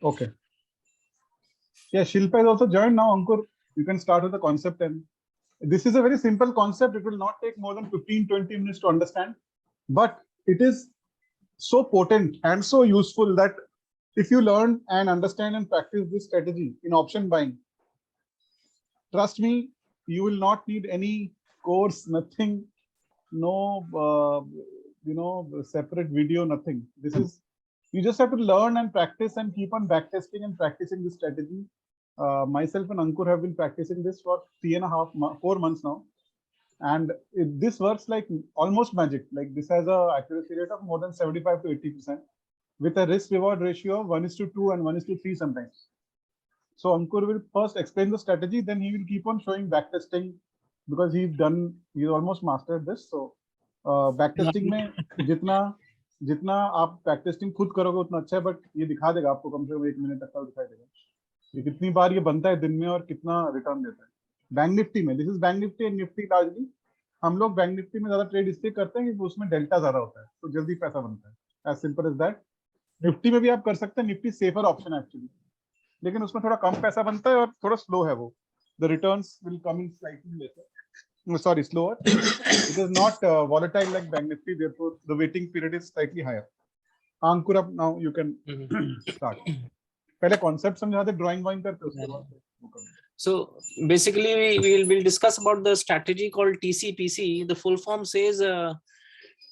Okay. Yeah, Shilpa is also joined now. Ankur, you can start with the concept, and this is a very simple concept. It will not take more than 15-20 minutes to understand, but it is so potent and so useful that if you learn and understand and practice this strategy in option buying, trust me, you will not need any course, nothing, no, separate video, nothing. This is, you just have to learn and practice and keep on backtesting and practicing this strategy. Myself and Ankur have been practicing this for 4 months now. And this works like almost magic. Like this has a accuracy rate of more than 75 to 80% with a risk reward ratio of 1:2 and 1:3 sometimes. So Ankur will first explain the strategy, then he will keep on showing backtesting because he's almost mastered this. So backtesting में जितना आप backtesting खुद करोगे उतना अच्छा है, but ये दिखा देगा आपको कम से कम 1 मिनट तक का दिखाई देगा ये कितनी बार ये बनता है दिन में और कितना रिटर्न देता है. बैंक निफ्टी में, this is bank Nifty and Nifty largely. हम लोग बैंक निफ्टी में ज्यादा ट्रेड इसलिए करते हैं कि उसमें डेल्टा ज्यादा होता है तो जल्दी पैसा बनता है. As simple as that. Nifty में भी आप कर सकते हैं. निफ्टी सेफर ऑप्शन है एक्चुअली, लेकिन उसमें थोड़ा कम पैसा बनता है और थोड़ा स्लो है वो. The returns will come in slightly later. Sorry, slower. It is not volatile like Bank Nifty, therefore the waiting period is slightly higher. Ankur, up now you can start. पहले concept समझा दे, drawing करते उसके बाद. So basically we'll discuss about the strategy called TCPC. The full form says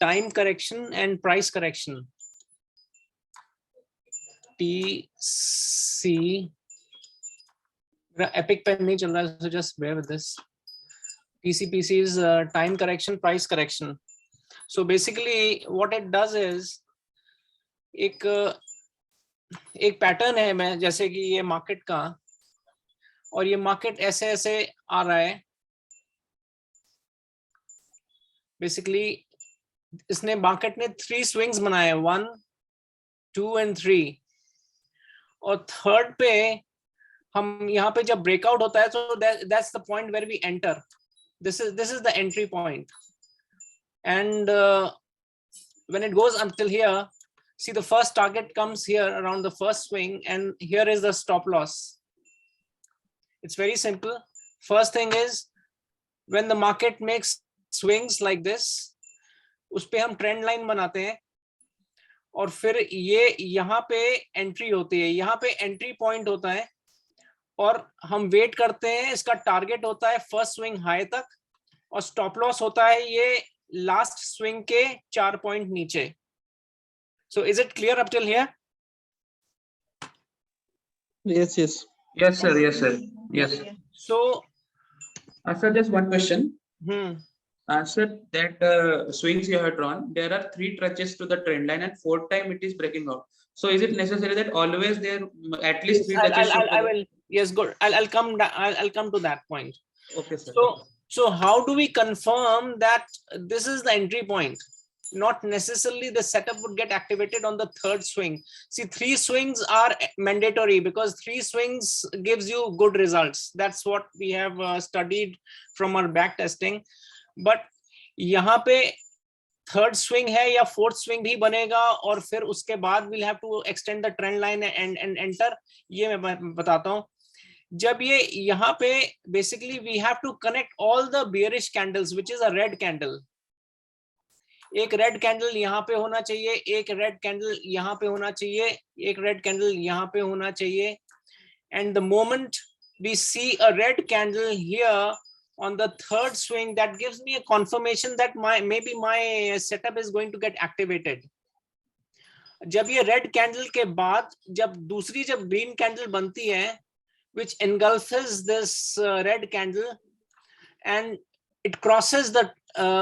time correction and price correction. TC. Epic pen नहीं चल रहा है, so just bear with this. TCPC is time correction, price correction. So basically what it does is एक pattern है, मैं जैसे कि ये मार्केट का, और ये मार्केट ऐसे ऐसे आ रहा है. बेसिकली इसने मार्केट ने 3 स्विंग्स बनाए, 1, 2 and 3, और थर्ड पे हम यहाँ पे जब ब्रेकआउट होता है तो that's the point where we enter. This is the entry point, and when it goes until here, see the first target comes here around the first swing, and here is the stop loss. It's very simple. First thing is when the market makes swings like this, उस पे हम trend line बनाते हैं, और फिर ये यहाँ पे एंट्री होती है, यहाँ पे एंट्री पॉइंट होता है, और हम वेट करते हैं. इसका टारगेट होता है फर्स्ट स्विंग हाई तक, और स्टॉप लॉस होता है ये लास्ट स्विंग के 4 पॉइंट नीचे. So is it clear up till here? Yes, yes. Yes, sir. Yes, sir. Yes. So, Sir, just one question. Sir, that swings you have drawn, there are 3 touches to the trend line, and 4th time it is breaking out. So, is it necessary that always there at least 3 touches? I will. Yes, good. I'll come to that point. Okay, sir. So how do we confirm that this is the entry point? Not necessarily the setup would get activated on the 3rd swing. See, 3 swings are mandatory because 3 swings gives you good results. That's what we have studied from our back testing. But यहाँ पे 3rd swing है या 4th swing भी बनेगा, और फिर उसके बाद we'll have to extend the trend line and enter. ये मैं बताता हूँ. जब ये यहाँ पे basically we have to connect all the bearish candles, which is a red candle. एक रेड कैंडल यहाँ पे होना चाहिए, एक रेड कैंडल यहाँ पे होना चाहिए, एक रेड कैंडल यहाँ पे होना चाहिए. And the moment we see a red candle here on the 3rd swing, that gives me a confirmation that maybe my setup is going to get activated. जब ये रेड कैंडल के बाद जब green candle बनती है, which engulfs this red candle and it crosses the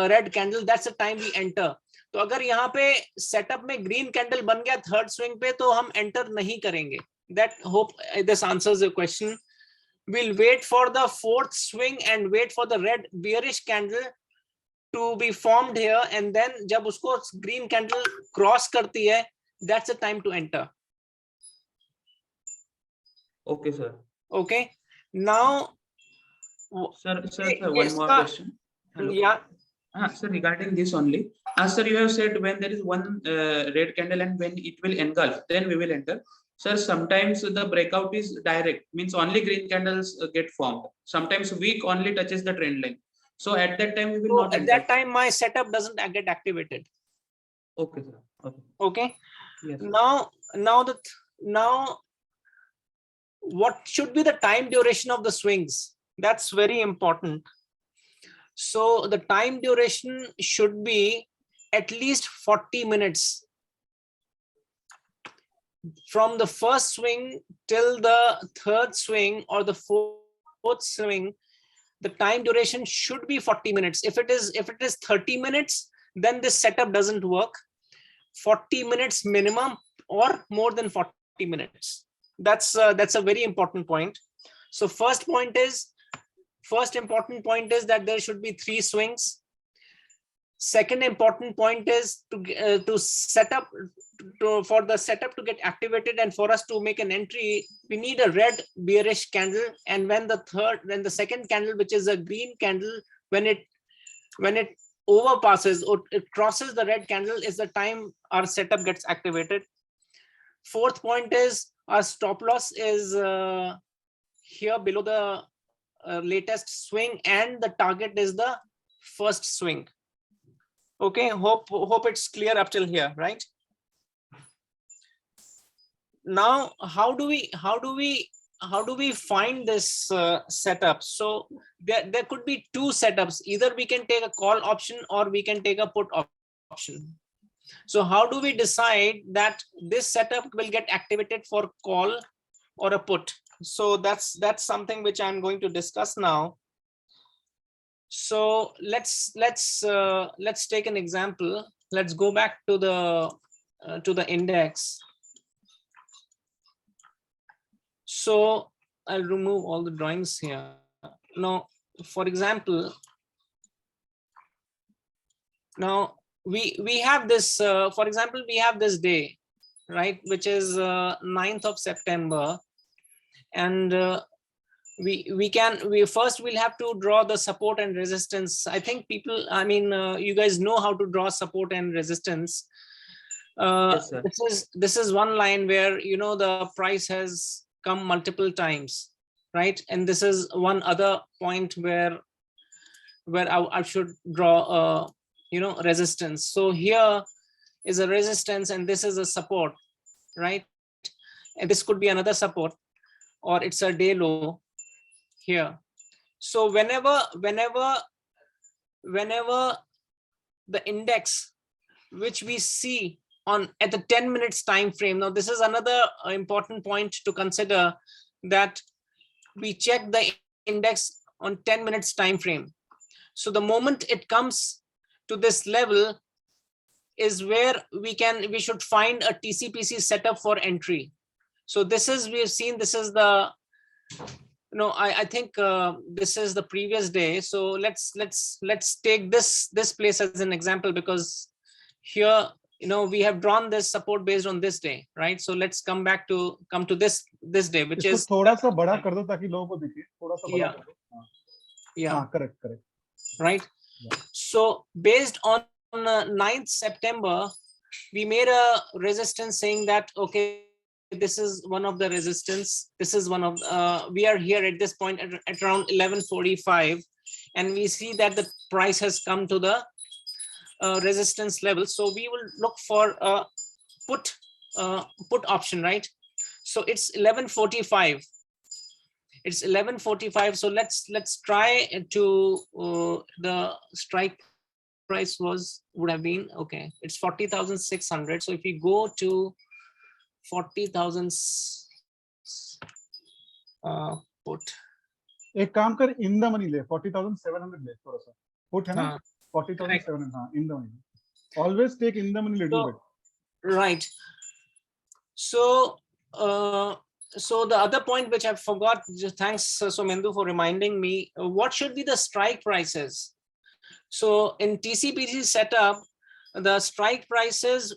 red candle, that's the time we enter. तो अगर यहाँ पे सेटअप में ग्रीन कैंडल बन गया 3rd स्विंग पे, तो हम एंटर नहीं करेंगे. That hope this answers the question. We'll wait for the 4th swing and wait for the red bearish candle to be formed here, and then जब उसको green candle cross करती है, that's the time to enter. Okay, sir. Okay. Now, Sir, one more question. Hello. Yeah. Sir, regarding this only. Sir, you have said when there is one red candle and when it will engulf, then we will enter. Sir, sometimes the breakout is direct, means only green candles get formed. Sometimes weak only touches the trend line. So at that time, we will So not at enter. that time, my setup doesn't get activated. Okay, sir. Okay. Okay. Yes. Now, what should be the time duration of the swings? That's very important. So the time duration should be at least 40 minutes. From the first swing till the third swing or the fourth swing, the time duration should be 40 minutes. If it is 30 minutes, then this setup doesn't work. 40 minutes minimum or more than 40 minutes. That's a very important point. So first important point is that there should be 3 swings. Second important point is to set up for the setup to get activated and for us to make an entry, we need a red bearish candle. And when the second candle, which is a green candle, when it overpasses or it crosses the red candle, is the time our setup gets activated. Fourth point is our stop loss is here below the latest swing, and the target is the first swing. Okay, hope it's clear up till here, right? Now, how do we find this setup? So there could be 2 setups. Either we can take a call option or we can take a put option. So how do we decide that this setup will get activated for call or a put? So that's something which I'm going to discuss now. So let's take an example. Let's go back to the index. So I'll remove all the drawings here. Now, for example, now we have this, for example, we have this day, right, which is 9th of September. And we'll have to draw the support and resistance. I think you guys know how to draw support and resistance. Yes, sir. This is one line where the price has come multiple times, right? And this is one other point where I should draw resistance. So here is a resistance and this is a support, right? And this could be another support, or it's a day low here. So whenever the index which we see at the 10 minutes time frame, now this is another important point to consider, that we check the index on 10 minutes time frame. So the moment it comes to this level is where we should find a TCPC setup for entry. So this is, we have seen, this is the I think this is the previous day. So let's take this place as an example, because here we have drawn this support based on this day, right? So let's come to this day, which is थोड़ा सा बड़ा कर दो ताकि लोगों को दिखे, थोड़ा सा बड़ा कर दो. Yeah, correct, right. Yeah. So based on 9th September, we made a resistance saying that, okay, this is one of the resistance. This is one of we are here at this point at around 11:45, and we see that the price has come to the resistance level. So we will look for a put option, right? So it's 11:45. It's 11:45. So let's try to the strike price would have been, okay, it's 40,600. So if we go to 40,000 put, एक काम कर, in the money ले 40,700 ले, थोड़ा सा put है ना, 40,700, हाँ, in the money. Always take in the money little bit. Right. So so the other point which I forgot, thanks Somendu for reminding me, what should be the strike prices? So in TCPC setup, the strike prices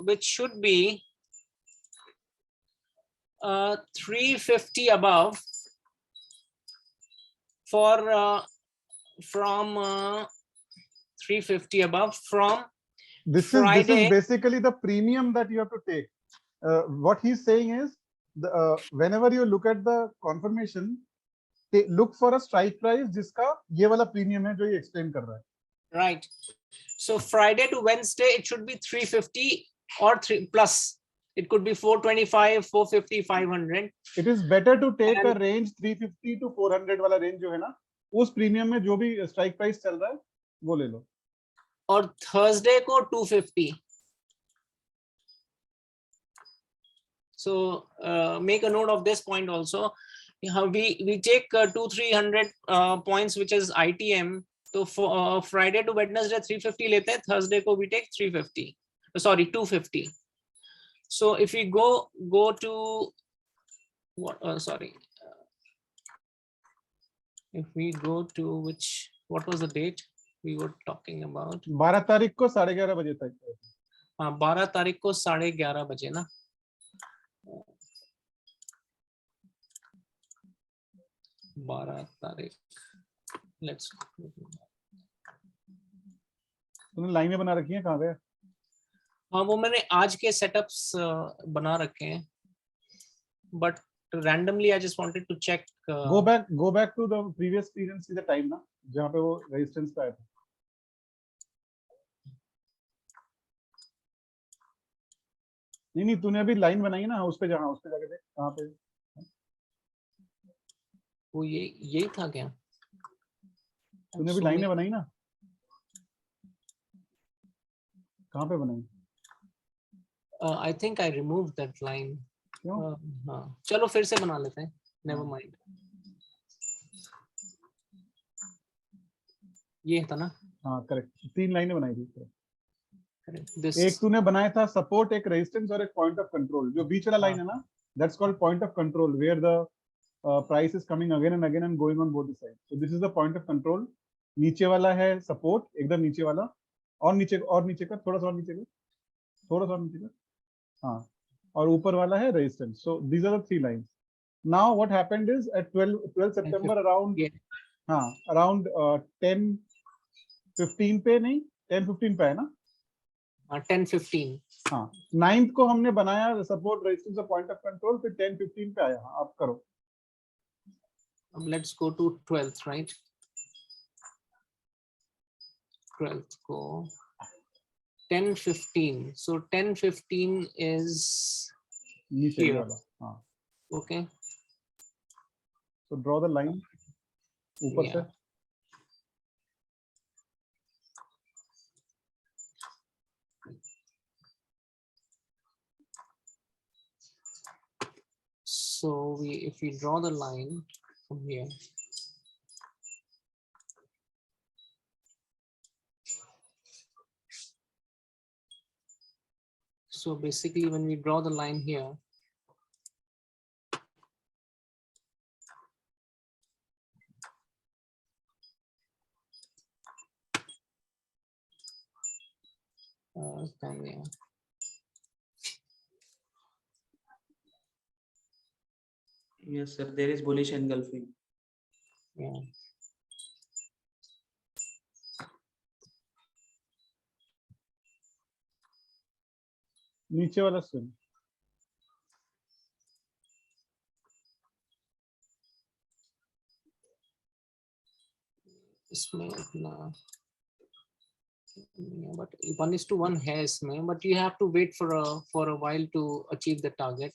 which should be 350 above for from 350 above from This Friday. is basically the premium that you have to take. What he's saying is whenever you look at the confirmation, look for a strike price जिसका ये वाला premium है जो ये explain कर रहा है. Right. So Friday to Wednesday, it should be 350 or 3 plus. It could be 425, 450, 500. It is better to take a And- range 350 to 400 वाला रेंज जो है ना, उस प्रीमियम में जो भी स्ट्राइक प्राइस चल रहा है वो ले लो. और Thursday को 250. So make a note of this point also. We take 200-300 points, which is ITM. So for Friday to Wednesday 350 लेते हैं, Thursday को we take 350. Sorry, 250. So if we go to what? Sorry. If we go to what was the date we were talking about? 12 तारीख को 11:30 बजे तक. हाँ, 12 तारीख को 11:30 बजे ना. 12 तारीख. Let's. तुमने लाइनें बना रखी हैं, कहाँ गए? हाँ, वो मैंने आज के सेटअप्स बना रखे हैं. But randomly, I just wanted to check. Go back to the previous period and see the time ना, जहाँ पे वो रेजिस्टेंस पे आया था. नहीं, तूने अभी लाइन बनाई ना, उस पे जाके देख कहाँ पे. वो यही था क्या? तूने अभी लाइनें बनाई ना, कहाँ पे बनाई? I think I removed that line. क्यों? हाँ, चलो फिर से बना लेते हैं. Never mind. ये था ना? हाँ, करेक्ट. 3 लाइनें बनाई थी. Correct. This. एक तूने बनाया था सपोर्ट, एक रेजिस्टेंस और एक पॉइंट ऑफ कंट्रोल. जो बीच वाला लाइन है ना, that's called point of control, where the price is coming again and going on both the side. So this is the point of control. नीचे वाला है सपोर्ट, एकदम नीचे वाला, और नीचे का थोड़ा सा और नीचे का, हाँ, और ऊपर वाला है resistance. So these are the 3 lines. Now what happened is at 12 September around, हाँ, अराउंड 10:15 पे, नहीं 10:15 पे है ना. 10:15. हाँ, 9th को हमने बनाया सपोर्ट, रेजिस्टेंस और पॉइंट ऑफ कंट्रोल, फिर 10:15 पे आया. आप करो. Let's go to 12th, right? 12th को 10:15. So 10:15 is नीचे here. वाला. हाँ, Okay. तो ड्रॉ द लाइन ऊपर से. Yeah. So if we draw the line from here. So basically when we draw the line here, yeah. Yes, sir. There is bullish engulfing. Yeah. नीचे वाला swing. इसमें इतना, but 1:1 है इसमें, but you have to wait for a while to achieve the target.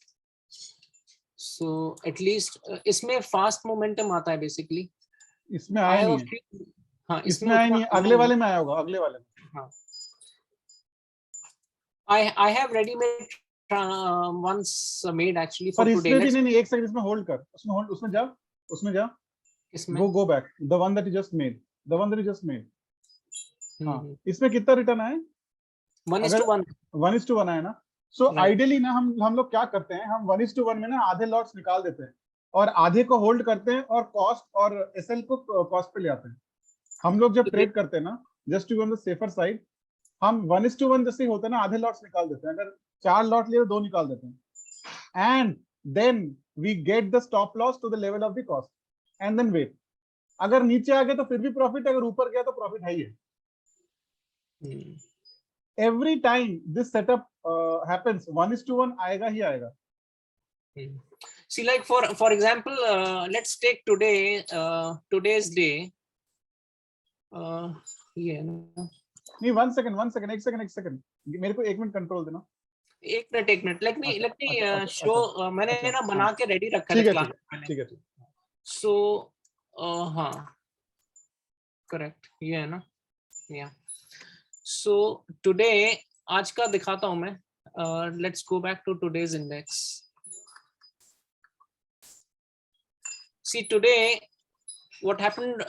So at least इसमें fast momentum आता है basically. इसमें आया नहीं है. हाँ, इसमें आया नहीं है. अगले वाले में आया होगा, अगले वाले में. हाँ. I have ready-made ones made actually for पर today. इसमें भी नहीं, एक सेकंड इसमें होल्ड कर. उसमें जा. इसमें go back. The one that you just made. हाँ, हम्म, इसमें कितना रिटर्न आया? 1:1. 1:1 आया ना. सो Right. आइडियली ना हम लोग क्या करते हैं, हम 1:1 में ना आधे लॉट्स निकाल देते हैं और आधे को होल्ड करते हैं और कॉस्ट और एसएल को कॉस्ट पे ले आते हैं. हम लोग जब ट्रेड करते हैं ना, just to be on the safer side, हम 1:1 जैसे होता है ना, आधे लॉट्स निकाल देते हैं. अगर 4 लॉट लिए तो 2 निकाल देते हैं. And then we get the stop loss to the level of the cost and then wait. अगर नीचे आ गया तो फिर भी प्रॉफिट, अगर ऊपर गया तो प्रॉफिट है ही है. Every time this setup happens, 1:1 आएगा ही आएगा. See, like for example, let's take today's day. Yeah. नहीं, one second, एक second, मेरे को 1 मिनट कंट्रोल देना. एक मिनट let me अच्छा, show. मैंने अच्छा, ना बना के रेडी रखा ठीक था है, क्लास ठीक है. So हाँ, correct, ये है ना. Yeah. So today, आज का दिखाता हूँ मैं. Let's go back to today's index. See, today what happened,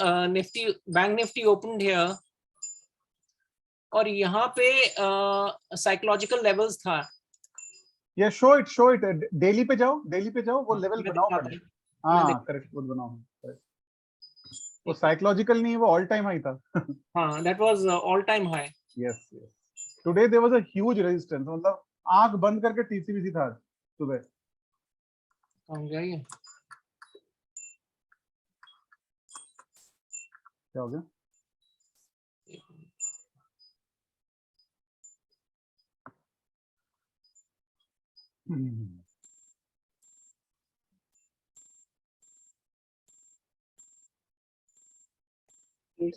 bank nifty opened here और यहाँ पे psychological levels था. Yeah, show it. डेली पे जाओ, वो लेवल मैं बनाओ दिखाता पहले. हूँ. हाँ, करेक्ट, वो बनाओ. वो साइकोलॉजिकल नहीं, वो ऑल टाइम हाई था. हाँ, that was all time high. Yes. Today there was a huge resistance. मतलब आंख बंद करके टीसीबीसी था सुबह. कहाँ गया ये? क्या हो गया?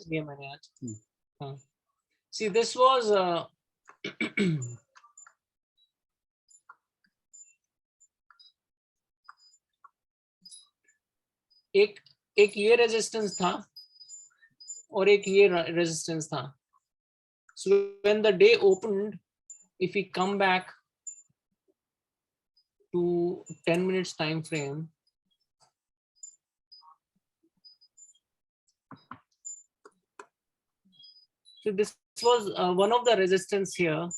लिया मैंने आज. हाँ. See, this was एक ये रेजिस्टेंस था और एक ये रेजिस्टेंस था. So when the day opened, if we come back to 10 minutes time frame, so this was one of the resistance here.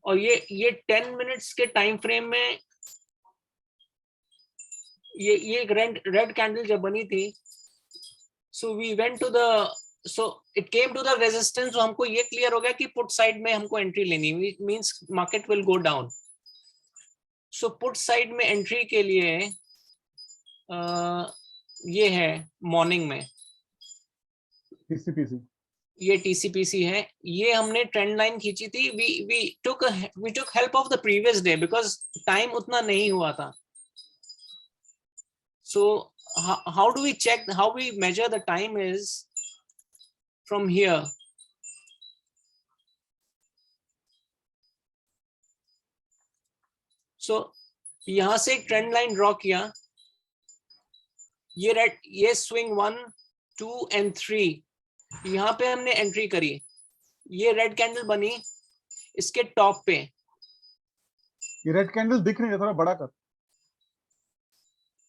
और ये 10 minutes के time frame में ये एक रेड कैंडल जब बनी थी, so we went to the, so it came to the resistance. तो हमको ये क्लियर हो गया कि पुट साइड में हमको एंट्री लेनी, means market will go down. So put side में एंट्री के लिए ये है मॉर्निंग में टीसीपीसी, ये टीसीपीसी है. ये हमने ट्रेंड लाइन खींची थी. We took help of the previous day because time उतना नहीं हुआ था. So how do we check, how we measure the time is from here. So यहां से एक ट्रेंड लाइन ड्रॉ किया. ये स्विंग 1, 2 and 3, यहाँ पे हमने एंट्री करी. ये रेड कैंडल बनी इसके टॉप पे. ये रेड कैंडल दिख नहीं है, थोड़ा बड़ा कर.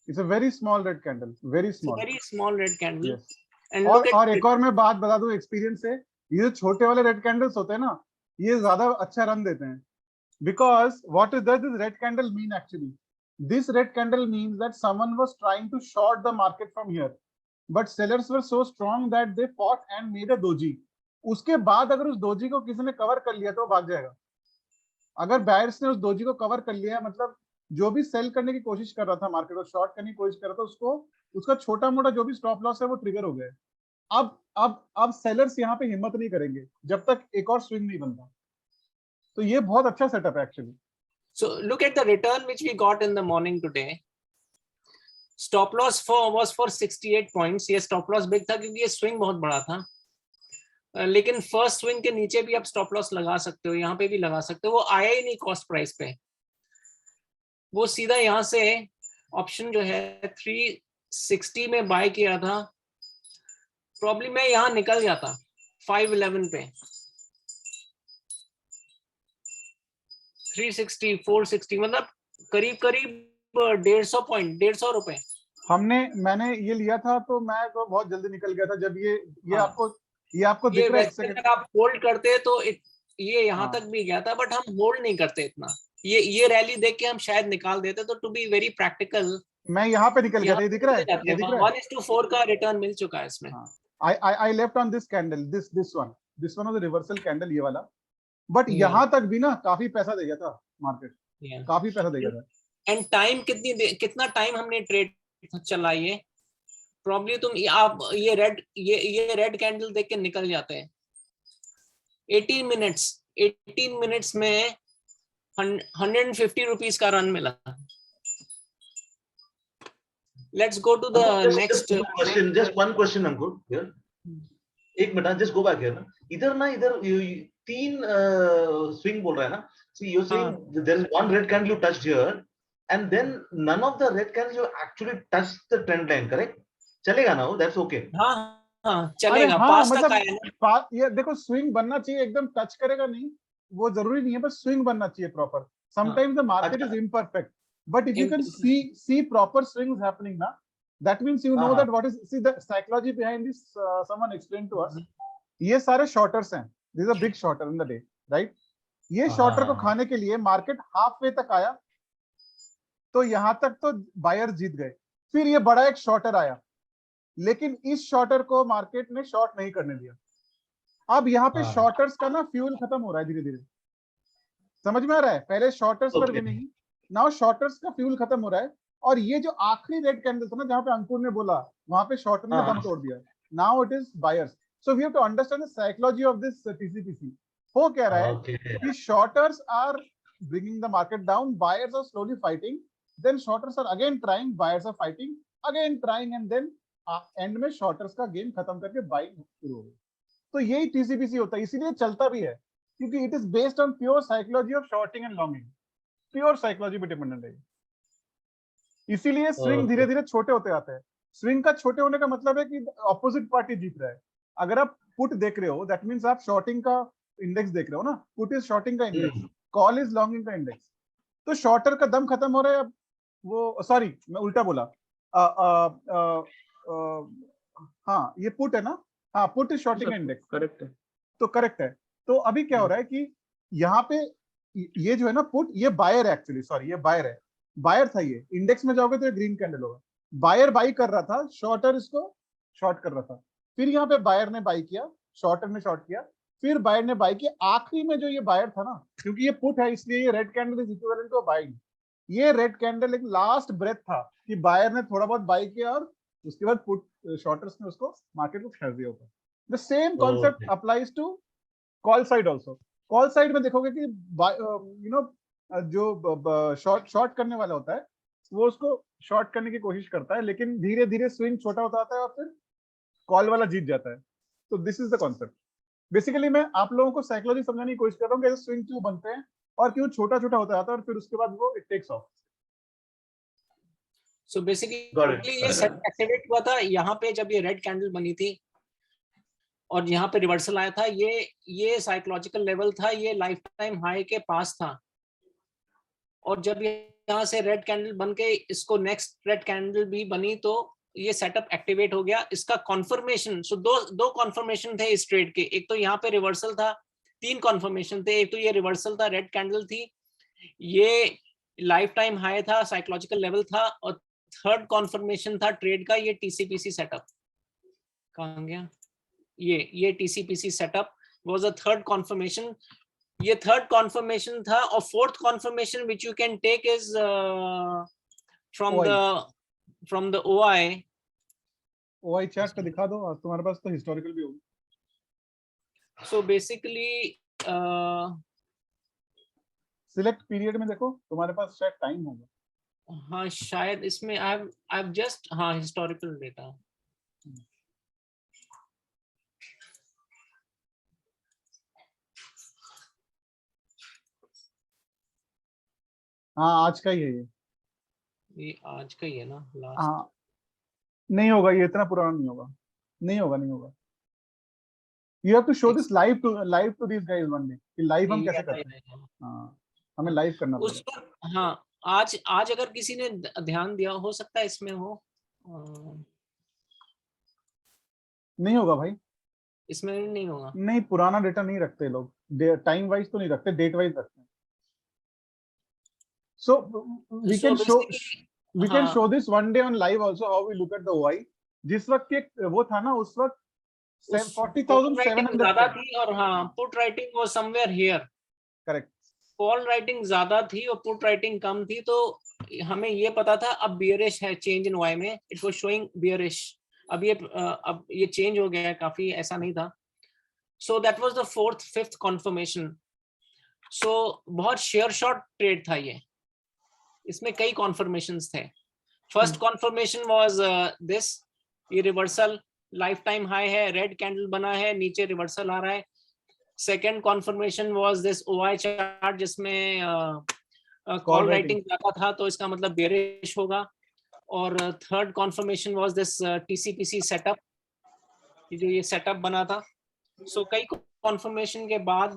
It's a very small red candle, very small. Very small red candle. Yes. And look at और एक और मैं बात बता दूं एक्सपीरियंस से, ये जो छोटे वाले रेड कैंडल्स होते हैं ना, ये ज्यादा अच्छा रन देते हैं. Because what does this red candle mean actually? This red candle means that someone was trying to short the market from here, but sellers were so strong that they fought and made a doji. उसके बाद अगर उस doji को किसी ने cover कर लिया तो भाग जाएगा. अगर बायर्स ने उस दोजी को कवर कर लिया, मतलब जो भी सेल करने की कोशिश कर रहा था मार्केट को, शॉर्ट करने की कोशिश कर रहा था, उसको उसका छोटा मोटा जो भी स्टॉप लॉस है वो ट्रिगर हो गया. अब सेलर्स यहाँ पे हिम्मत नहीं करेंगे जब तक एक और स्विंग नहीं बनता. तो ये बहुत अच्छा सेटअप है actually. So look at the return which we got in the morning today. Stop loss was for 68 points. ये stop loss big था क्योंकि ये swing बहुत बड़ा था. लेकिन फर्स्ट स्विंग के नीचे भी आप स्टॉप लॉस लगा सकते हो, यहाँ पे भी लगा सकते हो. वो आया ही नहीं कॉस्ट प्राइस पे. वो सीधा यहाँ से ऑप्शन जो है 360 में बाय किया था. प्रॉब्लम मैं यहाँ निकल जाता 511 पे. 360 460 मतलब करीब 150 पॉइंट, 150 रुपए. मैंने ये लिया था तो मैं तो बहुत जल्दी निकल गया था. जब ये आपको दिख रहा है, अगर आप होल्ड करते तो ये यहाँ तक भी गया था, बट हम होल्ड नहीं करते इतना. ये रैली देख के हम शायद निकाल देते. तो टू बी वेरी प्रैक्टिकल, मैं यहाँ पे निकल गया था. ये दिख रहा है, ये दिख रहा है. 1:4 का रिटर्न मिल चुका है इसमें. I left on this candle, this one was a reversal candle, ये वाला. बट यहाँ तक भी ना काफी पैसा दे गया था मार्केट. काफी पैसा दे गया था. एंड टाइम कितना टाइम हमने ट्रेड चलाई है. प्रॉब्ली तुम आप ये रेड कैंडल देख के निकल जाते हैं. 18 मिनट्स में 150 रुपीज का रन मिला. Let's go to the next question. Just one question, Ankur. Here. एक minute, just go back here. ना इधर ना इधर 3 swing बोल रहा है ना. See, you're saying there is one red candle you touched here, and then none of the red candles you actually touched the trend line, correct? चलेगा ना वो? That's okay. हाँ अरे चलेगा, हाँ, पास तक मतलब आया ना. ये देखो स्विंग बनना चाहिए, एकदम टच करेगा नहीं, वो जरूरी नहीं है, बस स्विंग बनना चाहिए proper. Sometimes the market is imperfect, but if you can see proper swings happening ना, that means you know that what is, see the psychology behind this, someone explained to us. ये सारे शॉर्टर्स हैं, this is a big shorter in the day, right? ये shorter को खाने के लिए market half way तक आया, तो यहां तक तो बायर जीत गए. फिर ये बड़ा एक शॉर्टर आया, लेकिन इस शॉर्टर को मार्केट ने शॉर्ट नहीं करने दिया. अब यहाँ पे शॉर्टर्स का ना फ्यूल खत्म हो रहा है धीरे धीरे, समझ में आ रहा है? पहले शॉर्टर्स पर विनिंग, नाउ शॉर्टर्स का फ्यूल खत्म हो रहा है. और ये जो आखिरी रेड कैंडल था ना, जहां पे अंकुर ने बोला, वहां पे शॉर्टर ने दम तोड़ दिया. Now it is buyers. So we have to understand the psychology of this TCPC. हो क्या रहा है कि shorters are bringing the market down, buyers are slowly fighting, then shorters are again trying, buyers are fighting, again trying, and then end में shorters का game खत्म करके buying शुरू हो गई. तो यही टीसीपीसी होता है, इसीलिए चलता भी है, क्योंकि it is based on pure psychology of shorting and longing. Pure psychology पे डिपेंडेंट है. इसीलिए स्विंग धीरे धीरे छोटे होते आते हैं. स्विंग का छोटे होने का मतलब है कि ऑपोजिट पार्टी जीत रहा है. अगर आप पुट देख रहे हो, दैट मींस आप शॉर्टिंग का इंडेक्स देख रहे हो ना. पुट इज शॉर्टिंग का इंडेक्स, कॉल इज लॉन्गिंग का इंडेक्स. तो शॉर्टर का दम खत्म हो रहा है. अब वो, सॉरी मैं उल्टा बोला, हाँ ये पुट है ना. हाँ, put is shorting index, correct है. तो करेक्ट है. तो अभी क्या हो रहा है कि यहाँ पे ये जो है ना पुट, ये बायर है एक्चुअली, सॉरी ये बायर है. बायर था, ये इंडेक्स में जाओगे तो ये ग्रीन कैंडल होगा. बायर बाई कर रहा था, शॉर्टर इसको शॉर्ट कर रहा था. फिर यहाँ पे बायर ने बाई किया, शॉर्टर ने शॉर्ट किया, फिर बायर ने बाई किया. आखिरी में जो ये बायर था ना, क्योंकि ये पुट है इसलिए ये red candle is equivalent to buying. ये रेड कैंडल एक लास्ट ब्रेथ था कि बायर ने थोड़ा बहुत बाई किया और उसके बाद पुट शॉर्टर्स ने उसको मार्केट को फेंक दिया ऊपर. The same concept applies to call side also. Call side में देखोगे कि यू नो जो शॉर्ट करने वाला होता है वो उसको शॉर्ट करने की कोशिश करता है, लेकिन धीरे धीरे स्विंग छोटा होता आता है और फिर कॉल वाला जीत जाता है. तो this is the concept. Basically मैं आप लोगों को साइकोलॉजी समझाने की कोशिश कर रहा हूँ कि स्विंग क्यों बनते हैं और क्यों छोटा छोटा होता जाता है और फिर उसके बाद वो it takes off. So basically ये सेट एक्टिवेट हुआ था यहाँ पे जब ये रेड कैंडल बनी थी और यहाँ पे रिवर्सल आया था. ये साइकोलॉजिकल लेवल था, ये लाइफ टाइम हाई के पास था. और जब यहाँ से रेड कैंडल बन के इसको नेक्स्ट रेड कैंडल भी बनी तो ये सेटअप एक्टिवेट हो गया. इसका कॉन्फर्मेशन, सो दो कॉन्फर्मेशन थे इस ट्रेड के. एक तो यहाँ पे रिवर्सल था, 3 कॉन्फर्मेशन थे. एक तो ये रिवर्सल था, रेड कैंडल थी, ये लाइफ टाइम हाई था, साइकोलॉजिकल लेवल था. और थर्ड कॉन्फर्मेशन था ट्रेड का, ये टीसीपीसी सेटअप. कहाँ गया ये TCPC setup was a third confirmation. ये थर्ड कॉन्फर्मेशन था. और fourth confirmation which you can take is from the OI chart पे दिखा दो, और तुम्हारे पास तो हिस्टोरिकल भी होगा. सो बेसिकली सिलेक्ट पीरियड में देखो, तुम्हारे पास शायद टाइम होगा. हाँ शायद इसमें आई हैव जस्ट, हाँ हिस्टोरिकल डेटा. हाँ आज का ही है ये आज का ही है ना लास्ट. हाँ नहीं होगा, ये इतना पुराना नहीं होगा. नहीं होगा. You have to show this live to this guys one day कि लाइव हम कैसे करते हैं. हाँ हमें लाइव करना उस पर. हाँ आज अगर किसी ने ध्यान दिया, हो सकता है इसमें हो. नहीं होगा भाई, इसमें नहीं होगा. नहीं, पुराना डेटा नहीं रखते लोग. टाइम वाइज तो नहीं रखते, डेट वाइज रखते हैं. So we can show this one day on live also how we look at the OI. जिस वक्त के वो था ना, उस वक्त 40,700 ज्यादा थी और हाँ put writing was somewhere here. Correct. Call writing ज्यादा थी और पुट राइटिंग कम थी. तो हमें ये पता था अब बियरिश है चेंज इन वाई में. It was showing bearish. अब ये चेंज हो गया है काफी, ऐसा नहीं था. So that was the 4th 5th confirmation. So बहुत शेयर शॉर्ट ट्रेड था ये. इसमें कई कॉन्फर्मेशंस थे. फर्स्ट कॉन्फर्मेशन वाज दिस, ये रिवर्सल लाइफ टाइम हाई है, रेड कैंडल बना है, नीचे रिवर्सल आ रहा है. Second conformation was this OI chart जिसमें कॉल राइटिंग ज्यादा था, तो इसका मतलब बेरिश होगा. और third conformation was this TCPC setup, जो ये सेटअप बना था. सो कई कॉन्फर्मेशन के बाद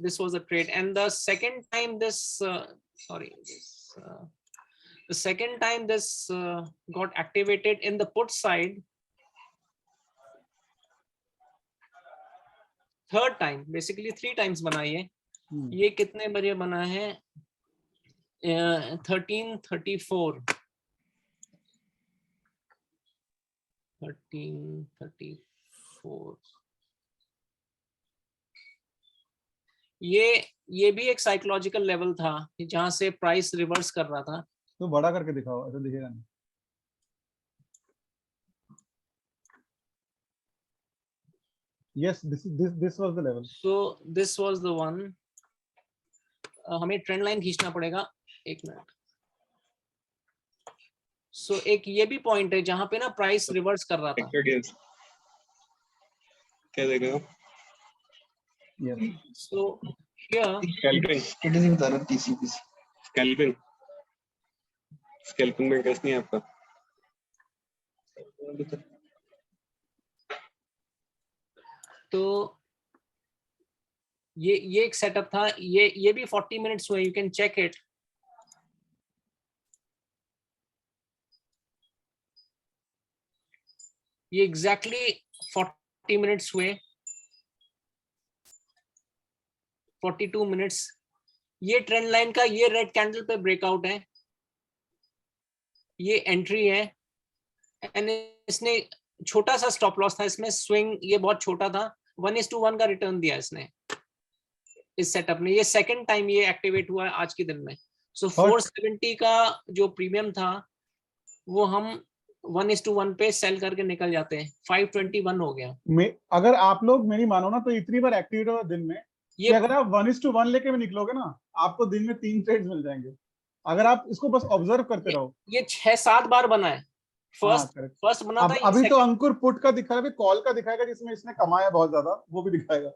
this was a trade. And the second time this the second time this got activated in the put side, third time, basically 3 times बना ये कितने बजे बना है? 1334 ये भी एक साइकोलॉजिकल लेवल था जहां से प्राइस रिवर्स कर रहा था. तो बड़ा करके दिखाओ, ऐसा दिखेगा नहीं. Yes, this was the level. So this was the one. हमें ट्रेंड लाइन खींचना पड़ेगा, एक मिनट. सो एक ये भी पॉइंट है जहां पे ना प्राइस रिवर्स कर रहा था. क्या देखेगा? Yes. So here scalping. It is in the TCPC. Scalping. Scalping में कैसे नहीं आपका? तो ये एक सेटअप था. ये भी 40 मिनट्स हुए, यू कैन चेक इट. ये एग्जैक्टली 40 मिनट्स हुए, 42 मिनट्स. ये ट्रेंड लाइन का ये रेड कैंडल पे ब्रेकआउट है, ये एंट्री है. एंड इसने छोटा सा स्टॉप लॉस था इसमें, स्विंग ये बहुत छोटा था. 1:1 का रिटर्न दिया इसने इस सेटअप में. ये सेकंड टाइम ये एक्टिवेट हुआ है आज के दिन में. सो 470 का जो प्रीमियम था वो हम 1:1 पे सेल करके निकल जाते हैं. 521 हो गया. अगर आप लोग मेरी मानो ना, तो इतनी बार एक्टिवेट हुआ दिन में ये, अगर आप 1:1 लेके भी निकलोगे ना, आपको दिन में 3 ट्रेड्स मिल जाएंगे, अगर आप इसको बस ऑब्जर्व करते रहो. ये 6-7 बार बना है. फर्स्ट बना था. अभी तो अंकुर पुट का दिखा है, कॉल का दिखाएगा जिसमें इसने कमाया बहुत ज्यादा, वो भी दिखाएगा.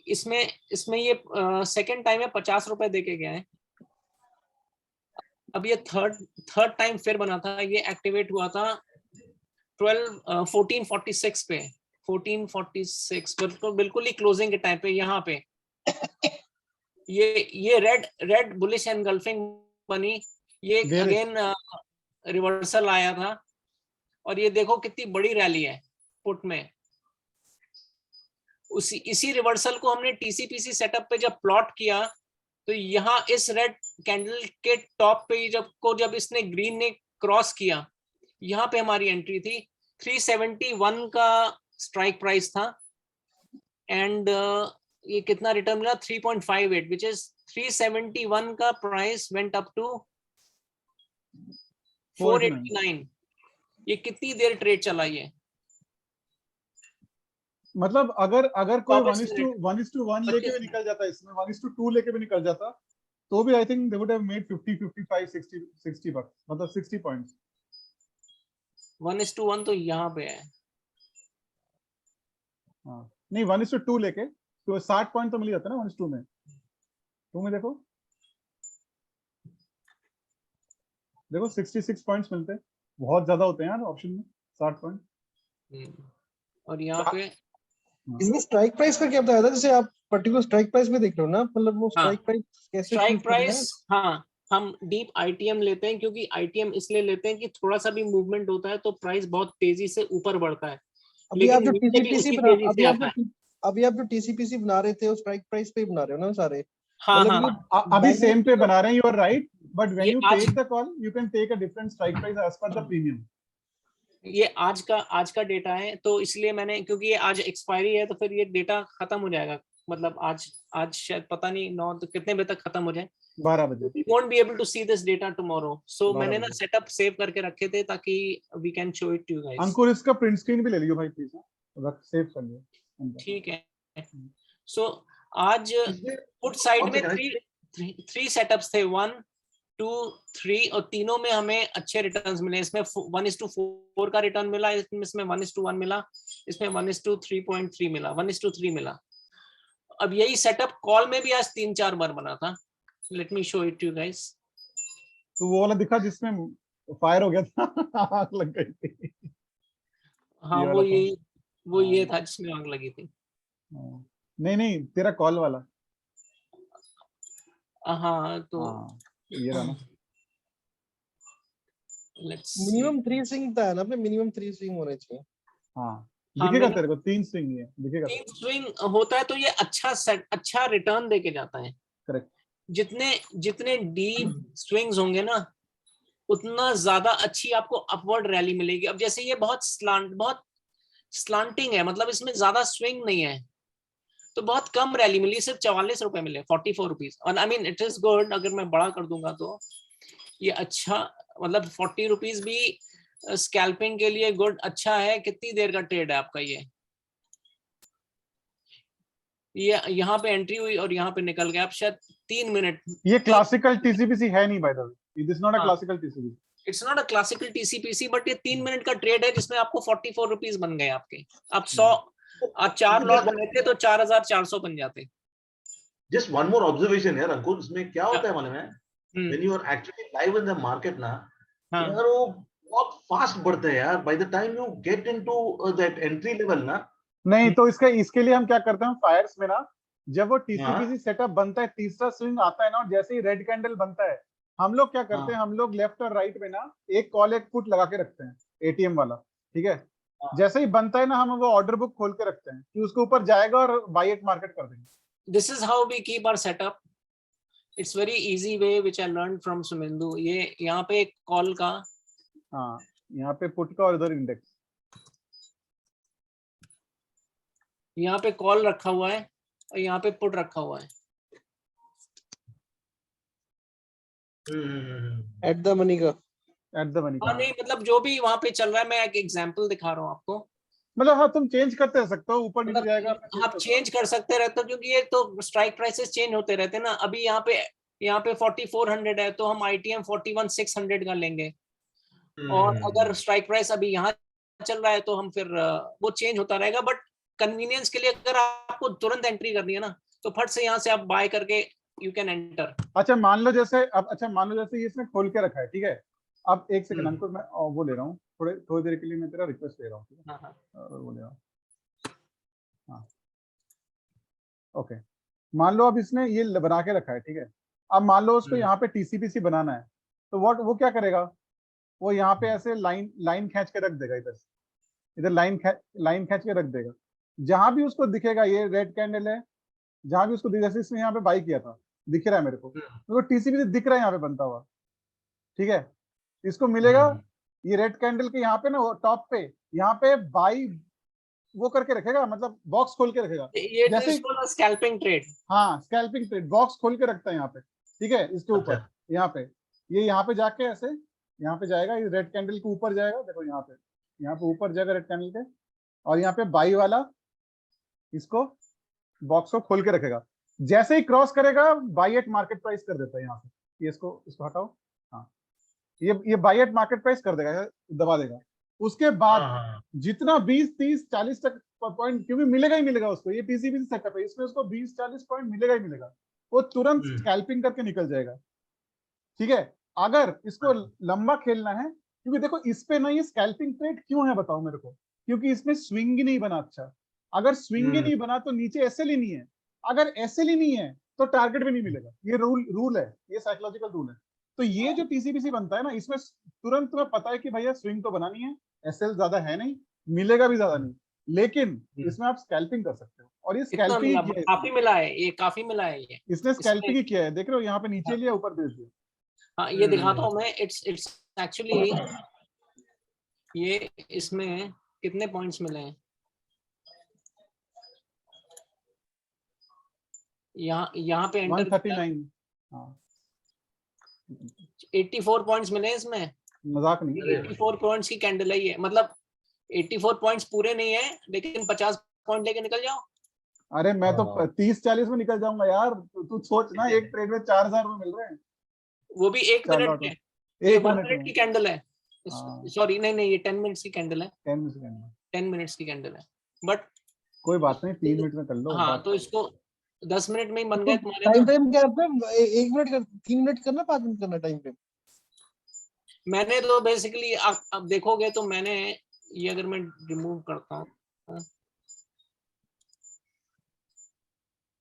इसमें ये सेकंड टाइम है, 50 रुपए देके गया है. अब ये थर्ड टाइम फिर बना था, ये एक्टिवेट हुआ था 1446 पे. 1446 बिल्कुल ही क्लोजिंग के टाइम पे. यहाँ पे ये रेड बुलिश एनगल्फिंग बनी. ये अगेन रिवर्सल आया था. और ये देखो कितनी बड़ी रैली है पुट में. इसी रिवर्सल को हमने TCPC सेटअप पे जब प्लॉट किया, तो यहाँ इस रेड कैंडल के टॉप पे जब इसने ग्रीन ने क्रॉस किया, यहाँ पे हमारी एंट्री थी. 371 का स्ट्राइक प्राइस था. एंड ये कितना रिटर्न मिला? 3.58, विच इज 371 का प्राइस वेंट अप टू 489. ये कितनी देर ट्रेड चला? ये मतलब अगर कोई 1:1 लेके भी निकल जाता, इसमें 1:2 लेके भी निकल जाता, तो भी I think they would have made 50, 55, 60 bucks, मतलब 60 पॉइंट्स. 1:1 तो यहाँ पे है. हाँ नहीं, 1:2 लेके तो 60 पॉइंट तो मिल जाता है ना 1:2 में. 2 में देखो 66 पॉइंट्स मिलते हैं. बहुत ज्यादा होते हैं यार ऑप्शन में 60 पॉइंट. और यहाँ पे इसमें स्ट्राइक प्राइस का क्या बताया था? जैसे आप पर्टिकुलर स्ट्राइक प्राइस में देख रहे हो ना, मतलब वो स्ट्राइक प्राइस कैसे? स्ट्राइक प्राइस, हाँ, हम डीप ITM लेते हैं, क्योंकि ITM इसलिए लेते हैं कि थोड़ा सा भी मूवमेंट होता है तो प्राइस बहुत तेजी से ऊपर बढ़ता है. अभी आप जो TCPC बना रहे थे, वो स्ट्राइक प्राइस पे ही बना रहे हो ना सारे? हाँ, अभी सेम पे बना रहे हैं. You are right, but when you take the call you can take a different strike price as पर द प्रीमियम. ये आज का डेटा है, तो इसलिए मैंने, क्योंकि ये आज एक्सपायरी है, तो फिर ये डेटा खत्म हो जाएगा. मतलब आज शायद पता नहीं 9 तो कितने बजे तक खत्म हो जाए. 12 बजे. We won't be able to see this data tomorrow. So मैंने ना सेटअप सेव करके रखे थे ताकि we can show it to you guys. अंकुर इसका प्रिंट स्क्रीन भी ले लियो भाई प्लीज. रख सेव कर लियो. ठीक है. So आज पुट साइड में 3 सेटअप्स थे. 1, 2, 3 और तीनों में हमें अच्छे रिटर्न्स मिले। इसमें 1:4 का रिटर्न मिला, इसमें 1:1 मिला, इसमें 1:3.3 मिला, 1:3 मिला। अब यही सेटअप कॉल में भी आज 3-4 बार बना था। Let me show it you guys. तो वो वाला दिखा जिसमें फायर हो गया था आग लग गई थी। हाँ ये वो वाला था। यही, वो ये हाँ। था जिसमें आग लगी थी। हाँ। नहीं नहीं, तेरा कॉल वाला। हाँ तो हाँ ये रहा ना। लेट्स मिनिमम 3 स्विंग था ना, पे मिनिमम 3 स्विंग होने चाहिए। हाँ हाँ, दिखेगा मैंने- तेरे को 3 स्विंग है दिखेगा। 3 स्विंग होता है तो ये अच्छा सेट, अच्छा रिटर्न देके जाता है। करेक्ट। जितने जितने डीप स्विंग्स होंगे ना, उतना ज्यादा अच्छी आपको अपवर्ड रैली मिलेगी। अब जैसे ये बहुत स्लांटिंग है, मतलब इसमें ज्यादा स्विंग नहीं है, तो बहुत कम रैली मिली, सिर्फ 44 रुपए मिले, 44 रुपीज। और I mean it is good. अगर मैं बड़ा कर दूंगा तो ये अच्छा, मतलब 40 रुपीज भी स्कैल्पिंग के लिए गुड, अच्छा है। कितनी देर का ट्रेड है आपका ये यहाँ पे एंट्री हुई और यहाँ पे निकल गया, आप शायद 3 मिनट। ये क्लासिकल टीसीपीसी है नहीं by the way, this not a हाँ। Classical TCPC. It's not a classical TCPC, but ये 3 मिनट का ट्रेड है जिसमें आपको 44 रुपीज बन गए आपके। आप 4 लॉट बनाते तो 4400 बन जाते। Just one more observation here, अंकुर, इसमें क्या होता है मालूम है? हम्म, When you are actually live in the market ना, हाँ यार वो बहुत फास्ट बढ़ता है यार। By the time you get into that entry level ना, नहीं तो इसके लिए हम क्या करते हैं फायर्स में ना, जब वो हाँ। टीसीपीसी सेटअप बनता है, तीसरा स्विंग आता है ना, और जैसे ही रेड कैंडल बनता है, हम लोग क्या करते हैं, हम लोग लेफ्ट और राइट में ना एक कॉल एक पुट लगा के रखते हैं, एटीएम वाला। ठीक है, जैसे ही बनता है ना, हम वो ऑर्डर बुक खोल के रखते हैं कि उसके ऊपर जाएगा और बाई एट मार्केट कर देंगे। This is how we keep our setup. It's very easy way which I learn from Sumindu. ये यहाँ पे एक कॉल का, हाँ यहाँ पे पुट का और इधर इंडेक्स। यहाँ पे कॉल रखा हुआ है और यहाँ पे पुट रखा हुआ है। एट द मनी का। एट द मनी हाँ का, नहीं, मतलब जो भी वहां पे चल रहा है, मैं एक एग्जांपल दिखा रहा हूँ आपको। मतलब हाँ तुम चेंज करते रह सकते हो, ऊपर नीचे जाएगा। मतलब आप चेंज कर सकते रहते हो, क्योंकि ये तो स्ट्राइक प्राइसेस चेंज होते रहते हैं ना। अभी यहाँ पे 4400 है, तो हम आईटीएम 41600 का लेंगे। और अगर स्ट्राइक प्राइस अभी यहाँ चल रहा है तो हम फिर वो चेंज होता रहेगा। बट कन्वीनियंस के लिए अगर आपको तुरंत एंट्री करनी है ना, तो फट से यहाँ से आप बाय करके यू कैन एंटर। अच्छा मान लो जैसे अब, अच्छा मान लो जैसे ये इसने खोल के रखा है, ठीक है। अब एक सेकंड हम्म। अंकुर, मैं वो ले रहा हूँ, थोड़ी देर के लिए मैं तेरा रिक्वेस्ट ले रहा हूँ, ठीक है। हाँ हाँ वो ले रहा हूँ। हाँ ओके, मान लो अब इसने ये बना के रखा है, ठीक है। अब मान लो उसको यहाँ पे टीसीपीसी बनाना है, तो वो क्या करेगा, वो यहाँ पे ऐसे लाइन खींच के रख देगा, इधर लाइन खींच के रख देगा। जहां भी उसको दिखेगा ये रेड कैंडल है, जहां भी उसको जैसे इसने यहाँ पे बाई किया था, दिख रहा है मेरे को टीसीपीसी दिख रहा है यहाँ पे बनता हुआ, ठीक है। इसको मिलेगा ये रेड कैंडल के यहाँ पे ना, टॉप पे यहाँ पे बाई वो करके रखेगा, मतलब बॉक्स खोल के रखेगा। ये जैसे स्कैल्पिंग ट्रेड। हाँ स्कैल्पिंग ट्रेड, बॉक्स खोल के रखता है यहाँ पे, ठीक है। इसके ऊपर अच्छा। यहाँ पे ये यहाँ पे जाके ऐसे यहाँ पे जाएगा, ये रेड कैंडल के ऊपर जाएगा, देखो यहाँ पे ऊपर जाएगा रेड कैंडल के, और यहाँ पे बाई वाला इसको बॉक्स को खोल के रखेगा। जैसे ही क्रॉस करेगा बाई एट मार्केट प्राइस कर देता है यहाँ से। ये इसको हटाओ, हाँ ये बाई एट मार्केट प्राइस कर देगा, दबा देगा। उसके बाद जितना 20 30 40 तक पॉइंट, क्योंकि मिलेगा ही मिलेगा उसको, ये टीसीपीसी सेटअप है, इसमें उसको 20 40 पॉइंट मिलेगा ही मिलेगा। वो तुरंत स्कैल्पिंग करके निकल जाएगा, ठीक है। अगर इसको लंबा खेलना है, क्योंकि देखो इस पे ना ये स्कैल्पिंग ट्रेड क्यों है बताओ मेरे को, क्योंकि इसमें स्विंग ही नहीं बना। अच्छा अगर स्विंग ही नहीं बना तो नीचे एसएल ही नहीं है, अगर एसएल ही नहीं है तो टारगेट भी नहीं मिलेगा। ये रूल है, ये साइकोलॉजिकल रूल है। तो ये जो टीसीपीसी बनता है ना, इसमें तुरंत तुम्हें पता है कि भैया स्विंग तो बनानी है, एसएल ज्यादा है नहीं, मिलेगा भी ज्यादा नहीं, लेकिन इसमें आप स्कैल्पिंग कर सकते हो। और ये स्कैल्पिंग ही किया है, काफी मिला है, ये काफी मिला है। ये इसने स्कैल्पिंग ही किया है, देख रहे हो यहाँ पे नीचे लिया ऊपर भेज दिया। हाँ ये दिखाता हूँ मैं। इट्स एक्चुअली ये इसमें कितने पॉइंट्स मिले हैं यहाँ पे एंटर 139, हाँ 84 पॉइंट्स मिले हैं इसमें। मजाक नहीं। 84 पॉइंट्स की कैंडल है ये, मतलब 84 पॉइंट्स पूरे नहीं है, लेकिन 50 पॉइंट लेके निकल जाओ। अरे मैं तो 30 40 में निकल जाऊंगा यार, तू सोच ना, एक ट्रेड में 4000 में मिल रहे हैं। वो भी 1 चलो मिनट तो है, ये 1 1 मिनट मिनट की में कैंडल है, हाँ। सॉरी नहीं ये 10 मिनट्स की कैंडल है, 10 मिनट 10 मिनट्स की कैंडल है, बट कोई बात नहीं, 3 मिनट में कर लो हाँ बात। तो इसको 10 मिनट में ही बन तो गए तुम्हारे टाइम ना। फ्रेम क्या रखते हैं? 1 मिनट कर, 3 मिनट करना, 5 मिनट करना टाइम फ्रेम? मैंने तो बेसिकली अब देखोगे तो मैंने ये अगर मैं रिमूव करता हूँ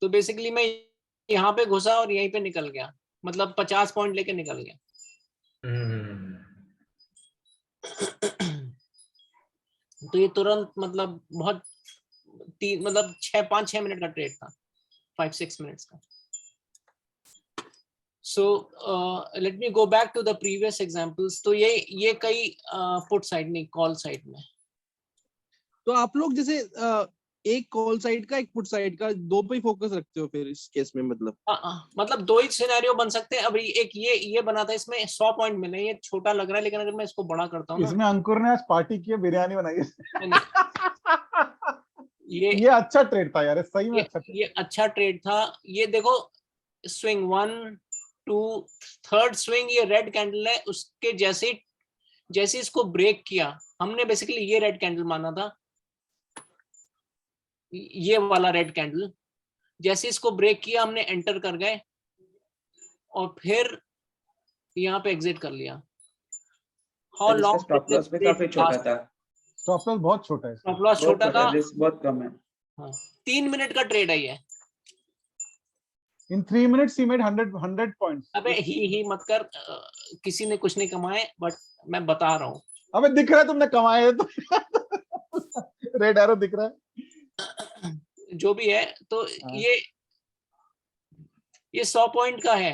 तो बेसिकली मैं यहाँ पे घुसा और यहीं पे निकल गया, मतलब 50 पॉइंट लेके निकल गया। तो ये तुरंत मतलब बहुत मतलब 5-6 मिनट का ट्रेड था, 5-6 मिनट्स का। So let me go back to the previous examples. तो ये कई पुट साइड नहीं, कॉल साइड में। तो आप लोग जैसे एक कॉल साइड का, एक पुट साइड का, दो पे ही फोकस रखते हो फिर इस केस में? मतलब मतलब दो ही सिनेरियो बन सकते हैं। अब एक ये बना था, इसमें 100 पॉइंट मिले, ये छोटा लग रहा है, लेकिन अगर मैं इसको बड़ा करता हूँ ना, इसमें अंकुर ने आज पार्टी की है, बिरयानी बनाई है। नहीं, ये अच्छा ट्रेड था यार, सही में अच्छा ट्रेड। ये अच्छा ट्रेड था। ये देखो स्विंग 1 2 थर्ड स्विंग, ये रेड कैंडल है, उसके जैसे इसको ब्रेक किया हमने, बेसिकली ये रेड कैंडल माना था, ये वाला रेड कैंडल, जैसे इसको ब्रेक किया हमने एंटर कर गए और फिर यहाँ पे एग्जिट कर लिया। हाउ इसका लॉन्ग स्टॉप लॉस भी काफी छोटा था, स्टॉप लॉस बहुत छोटा है इसका। स्टॉप लॉस बहुत छोटा छोटा था। है, रिस्क बहुत कम है। हाँ, 3 मिनट का ट्रेड है ये। इन 3 मिनट्स ही मेड 100 पॉइंट्स। अबे ही मत कर, किसी ने कुछ नहीं कमाए, बट मैं बता रहा हूँ। अबे दिख रहा है तुमने कमाए है तो। रेड एरो दिख रहा है। जो भी है, तो हाँ। ये 100 पॉइंट का है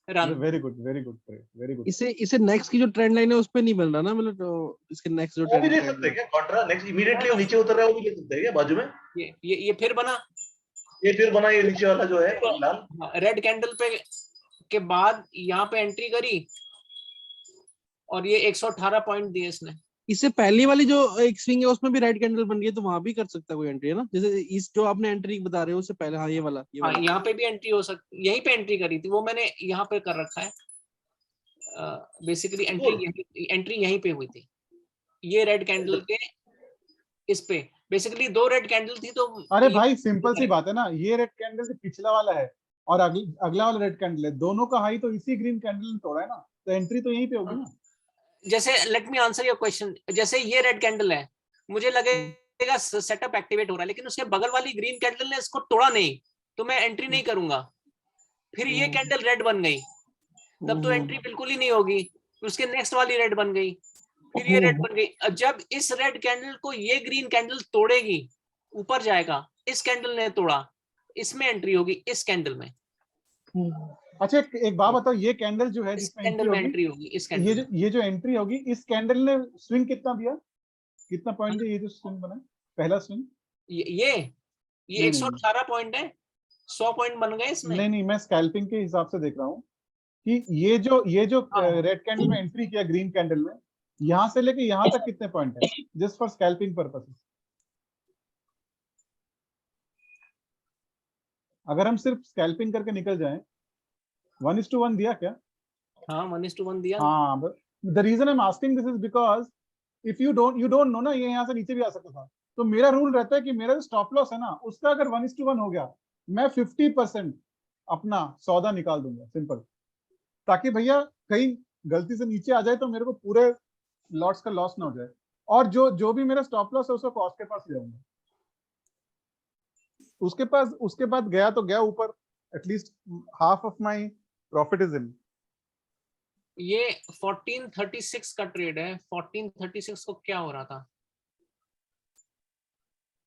run. Very good trade, very good. इसे नेक्स्ट की जो ट्रेंड लाइन है उस पे नहीं मिल रहा ना, मतलब तो इसके नेक्स्ट जो वो भी ले ट्रेंड सकते हैं क्या कॉन्ट्रा? नेक्स्ट इमीडिएटली वो नीचे उतर रहा है, वो भी ले सकते हैं क्या बाजू में? ये फिर बना, ये फिर बना, ये नीचे वाला जो है लाल। रेड कैंडल पे के बाद यहाँ पे एंट्री करी और ये 118 पॉइंट दिए इसने। इससे पहली वाली जो एक स्विंग है उसमें भी रेड कैंडल बन रही है, तो वहां भी कर सकता है कोई एंट्री, है ना? जैसे इस जो आपने एंट्री बता रहे हो उससे पहले, हाँ ये वाला हाँ, यहाँ पे भी एंट्री हो सकती, यहीं पे एंट्री करी थी वो मैंने, यहाँ पे कर रखा है। बेसिकली एंट्री यहीं पे हुई थी, ये रेड कैंडल के इस पे। बेसिकली 2 रेड कैंडल थी, तो अरे भाई सिंपल सी बात है ना, ये रेड कैंडल से पिछला वाला है और अगला वाला रेड कैंडल है, दोनों का हाई तो इसी ग्रीन कैंडल ने तोड़ा है ना, तो एंट्री तो यहीं पे होगी ना। जैसे let me answer your question, जैसे ये रेड कैंडल है, मुझे लगेगा सेटअप एक्टिवेट हो रहा है, लेकिन उसके बगल वाली ग्रीन कैंडल ने इसको तोड़ा नहीं, तो मैं एंट्री नहीं करूंगा। फिर ये कैंडल रेड बन गई, तब तो एंट्री बिल्कुल ही नहीं होगी। उसके नेक्स्ट वाली रेड बन गई, फिर ये रेड बन गई। जब इस रेड कैंडल को ये ग्रीन कैंडल तोड़ेगी, ऊपर जाएगा, इस कैंडल ने तोड़ा, इसमें एंट्री होगी, इस कैंडल में। अच्छा एक बात बताओ, ये कैंडल जो है इस जिसमें कैंडल में एंट्री होगी, इस कैंडल ये जो एंट्री होगी, इस कैंडल ने स्विंग कितना दिया, कितना पॉइंट दिया? ये जो स्विंग बना पहला स्विंग, ये 118 पॉइंट है, 100 पॉइंट बन गए इसमें। नहीं मैं स्कैल्पिंग के हिसाब से देख रहा हूँ कि ये जो रेड कैंडल में एंट्री किया ग्रीन कैंडल में, यहाँ से लेके यहाँ तक कितने पॉइंट है, जस्ट फॉर स्कैल्पिंग पर्पस। अगर हम सिर्फ स्कैल्पिंग करके निकल जाएं, 1:1 दिया क्या? हाँ, 1:1 दिया। हाँ, the reason I am asking this is because if you don't know ना, ये यहाँ से नीचे भी आ सकता था। तो मेरा रूल रहता है कि मेरा जो स्टॉप लॉस है ना, उसका अगर 1:1 हो गया, मैं 50% अपना सौदा निकाल दूंगा, सिंपल, ताकि भैया कहीं गलती से नीचे आ जाए तो मेरे को पूरे लॉट्स का लॉस ना हो जाए, और जो भी मेरा स्टॉप लॉस है उसको कॉस्ट के पास ले आऊंगा। उसके बाद गया तो गया ऊपर, at least half of my profit is in. ये 1436 का ट्रेड है। 1436 को क्या हो रहा था?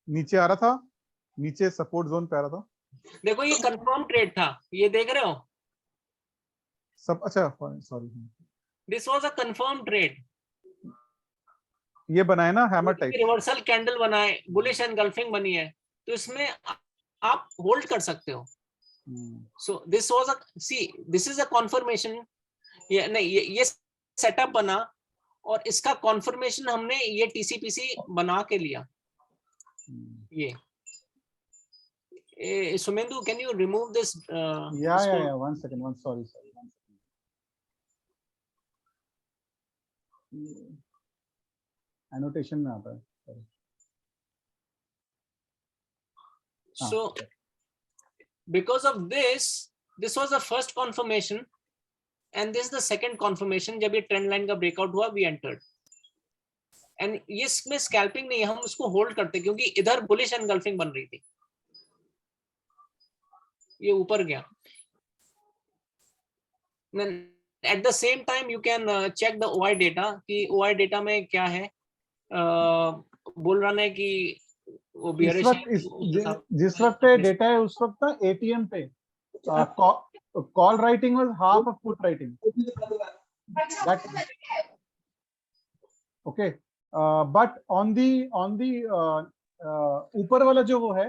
नीचे आ रहा था, नीचे सपोर्ट जोन पे आ रहा था। देखो ये कंफर्म ट्रेड था, ये देख रहे हो, सब अच्छा, sorry, this was a confirm trade. ये बनाए ना हैमर टाइप। रिवर्सल कैंडल बनाए, बुलिश एनगल्फिंग बनी है, तो इसमें आप होल्ड कर सकते हो। So this was a this is a confirmation. ये सेटअप बना और इसका कॉन्फर्मेशन हमने ये टीसीपीसी बना के लिया। ये Sumendu, can you remove this? या 1 सेकंड, sorry. एनोटेशन में आता है. So because of this was the first confirmation and this is the second confirmation. जब ये ट्रेंड लाइन का ब्रेकआउट हुआ we entered and ये इसमें स्कैल्पिंग नहीं, हम उसको होल्ड करते क्योंकि इधर बुलिश एनगल्फिंग बन रही थी, ये ऊपर गया. Then at the same time you can check the OI data कि OI data में क्या है. बोल रहा है कि वो bearish है. जिस वक्त पे डेटा है उस वक्त ना एटीएम पे call writing was half of put writing. Okay, but on the ऊपर वाला जो वो है,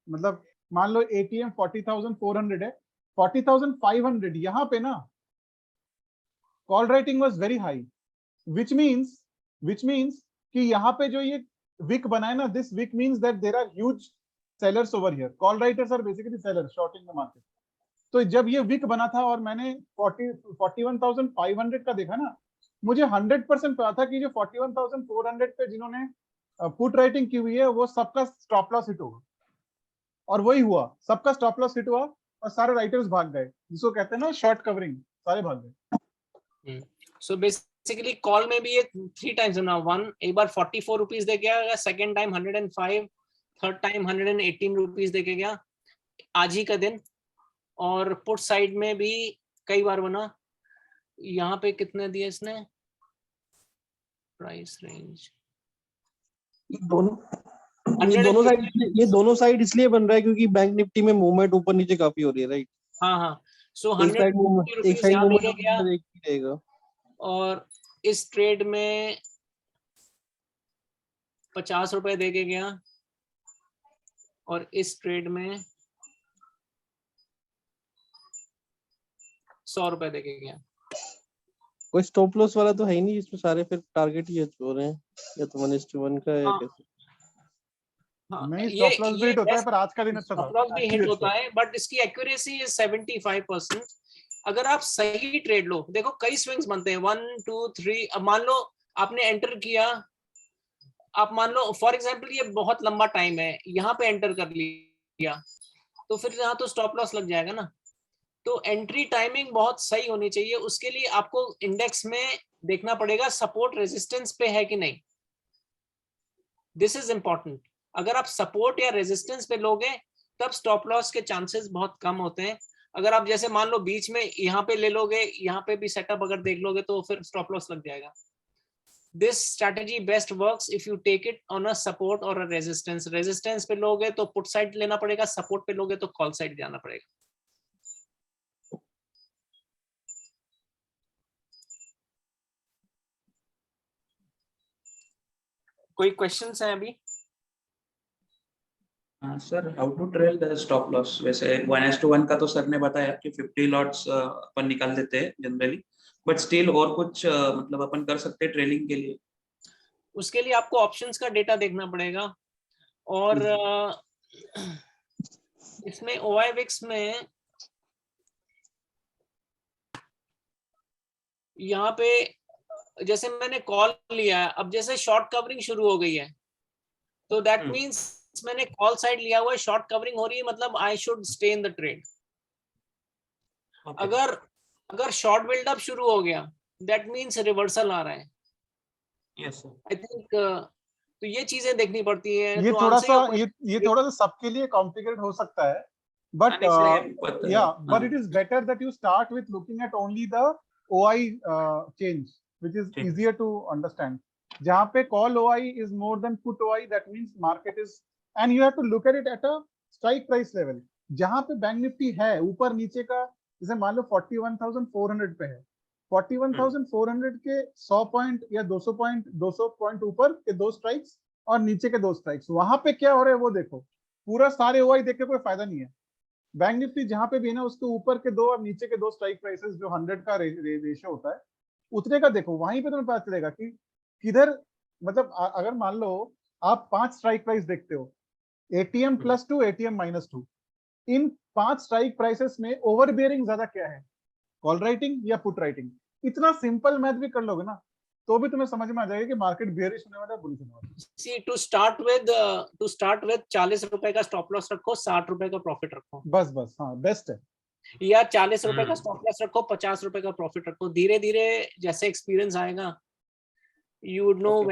मतलब मान लो एटीएम 40,400 है, 40,500 यहाँ पे ना call writing was very high, which means कि यहाँ पे जो ये wick बना है ना, this wick means that there are huge sellers over here. Call writers are basically sellers shorting the market. तो जब ये wick बना था और मैंने 41,500 का देखा ना, मुझे 100% पता था कि जो 41,400 पे जिन्होंने पुट राइटिंग की हुई है वो सबका स्टॉप लॉस हिट होगा, और वही हुआ, सबका स्टॉप लॉस हिट हुआ और सारे राइटर्स भाग गए, जिसको कहते हैं ना शॉर्ट कवरिंग, सारे भाग गए. So basically कॉल में भी ये 3 टाइम्स ना, वन एक बार 44 रुपीज दे गया, second time 105, third time 118 rupees दे के गया आज ही का दिन. और पुट साइड में भी कई बार बना. यहाँ पे कितने दिए इसने प्राइस रेंज? ये दोनों साइड इसलिए बन रहा है क्योंकि बैंक निफ्टी में मूवमेंट ऊपर नीचे काफी हो रही है, राइट? हाँ. सो एक साइड मूवमेंट रहेगा और इस ट्रेड में 50 रुपए दे के गया और इस ट्रेड में 100 रुपए दे के गया. कोई स्टॉप लॉस वाला तो है ही नहीं इसमें, सारे फिर टारगेट ही हो रहे हैं, या तो 1:1 का है कैसे? नहीं, स्टॉप लॉस भी हिट होता है, पर आज का दिन अच्छा था. स्टॉप लॉस भी हिट होता है, बट इसकी एक्यूरेसी इज 75%. अगर आप सही ट्रेड लो, देखो कई स्विंग्स बनते हैं 1 2 3. अब मान लो आपने एंटर किया, आप मान लो फॉर एग्जांपल ये बहुत लंबा टाइम है, यहाँ पे एंटर कर लिया तो फिर यहाँ तो स्टॉप लॉस लग जाएगा ना. तो एंट्री टाइमिंग बहुत सही होनी चाहिए. उसके लिए आपको इंडेक्स में देखना पड़ेगा सपोर्ट रेजिस्टेंस पे है कि नहीं. This is important. अगर आप सपोर्ट या रेजिस्टेंस पे लोगे तब स्टॉप लॉस के चांसेस बहुत कम होते हैं. अगर आप जैसे मान लो बीच में यहाँ पे ले लोगे, यहाँ पे भी सेटअप अगर देख लोगे तो फिर स्टॉप लॉस लग जाएगा. This strategy best works if you take it on a support और अ रेजिस्टेंस. रेजिस्टेंस पे लोगे तो पुट साइड लेना पड़ेगा, सपोर्ट पे लोगे तो कॉल साइड जाना पड़ेगा. कोई क्वेश्चंस हैं अभी? Sir how to trail the stop loss? वैसे 1:1 का तो सर ने बताया कि 50 लॉट्स अपन निकाल देते हैं जनरली, बट स्टिल और कुछ मतलब अपन कर सकते हैं ट्रेलिंग के लिए? उसके लिए आपको ऑप्शंस का डेटा देखना पड़ेगा. और इसमें OIVIX में यहाँ पे जैसे मैंने कॉल लिया है, अब जैसे शॉर्ट कवरिंग शुरू हो गई है तो दैट मींस मैंने कॉल साइड लिया हुआ है, शॉर्ट कवरिंग हो रही है, मतलब I should stay in the trade. अगर शॉर्ट बिल्डअप शुरू हो गया दैट मींस रिवर्सल आ रहा है. Yes sir. आई थिंक तो ये चीजें देखनी पड़ती है. ये तो थोड़ा सा सबके लिए कॉम्प्लिकेटेड हो सकता है, but but it is better that you start with looking at only the OI change, which is easier to understand. जहाँ पे call OI is more than put OI, that means market is, and you have to look at it at a strike price level. जहाँ पे bank Nifty है ऊपर नीचे का, जैसे मान लो 41,400 पे है, 41,400 के 100 पॉइंट या 200 पॉइंट ऊपर के 2 स्ट्राइक्स और नीचे के 2 स्ट्राइक्स, वहां पे क्या हो रहा है वो देखो. पूरा सारे OI देख के कोई फायदा नहीं है. बैंक निफ्टी जहां पे भी है ना, उसके ऊपर के 2 और नीचे के 2 स्ट्राइक प्राइसेस जो 100 का रेशियो होता है उतने का देखो, वहीं पे तुम्हें पता चलेगा कि किधर, मतलब अगर मान लो आप 5 स्ट्राइक प्राइस देखते हो, ATM +2 ATM -2, इन 5 स्ट्राइक प्राइसेस में ओवर बियरिंग ज्यादा क्या है, कॉल राइटिंग या पुट राइटिंग? इतना सिंपल मैथ भी कर लोगे ना तो भी तुम्हें समझ में आ जाएगा कि मार्केट बेयरिश होने वाला है, बुलिश होने वाला है। See, to start with 40 रुपए का स्टॉप लॉस रखो, 60 रुपए का प्रॉफिट रखो, बस बस, हाँ बेस्ट है। या 40 रुपए का स्टॉप लॉस रखो, 50 रुपए का प्रॉफिट रखो। धीरे धीरे जैसे एक्सपीरियंस आएगा, यू वुड नो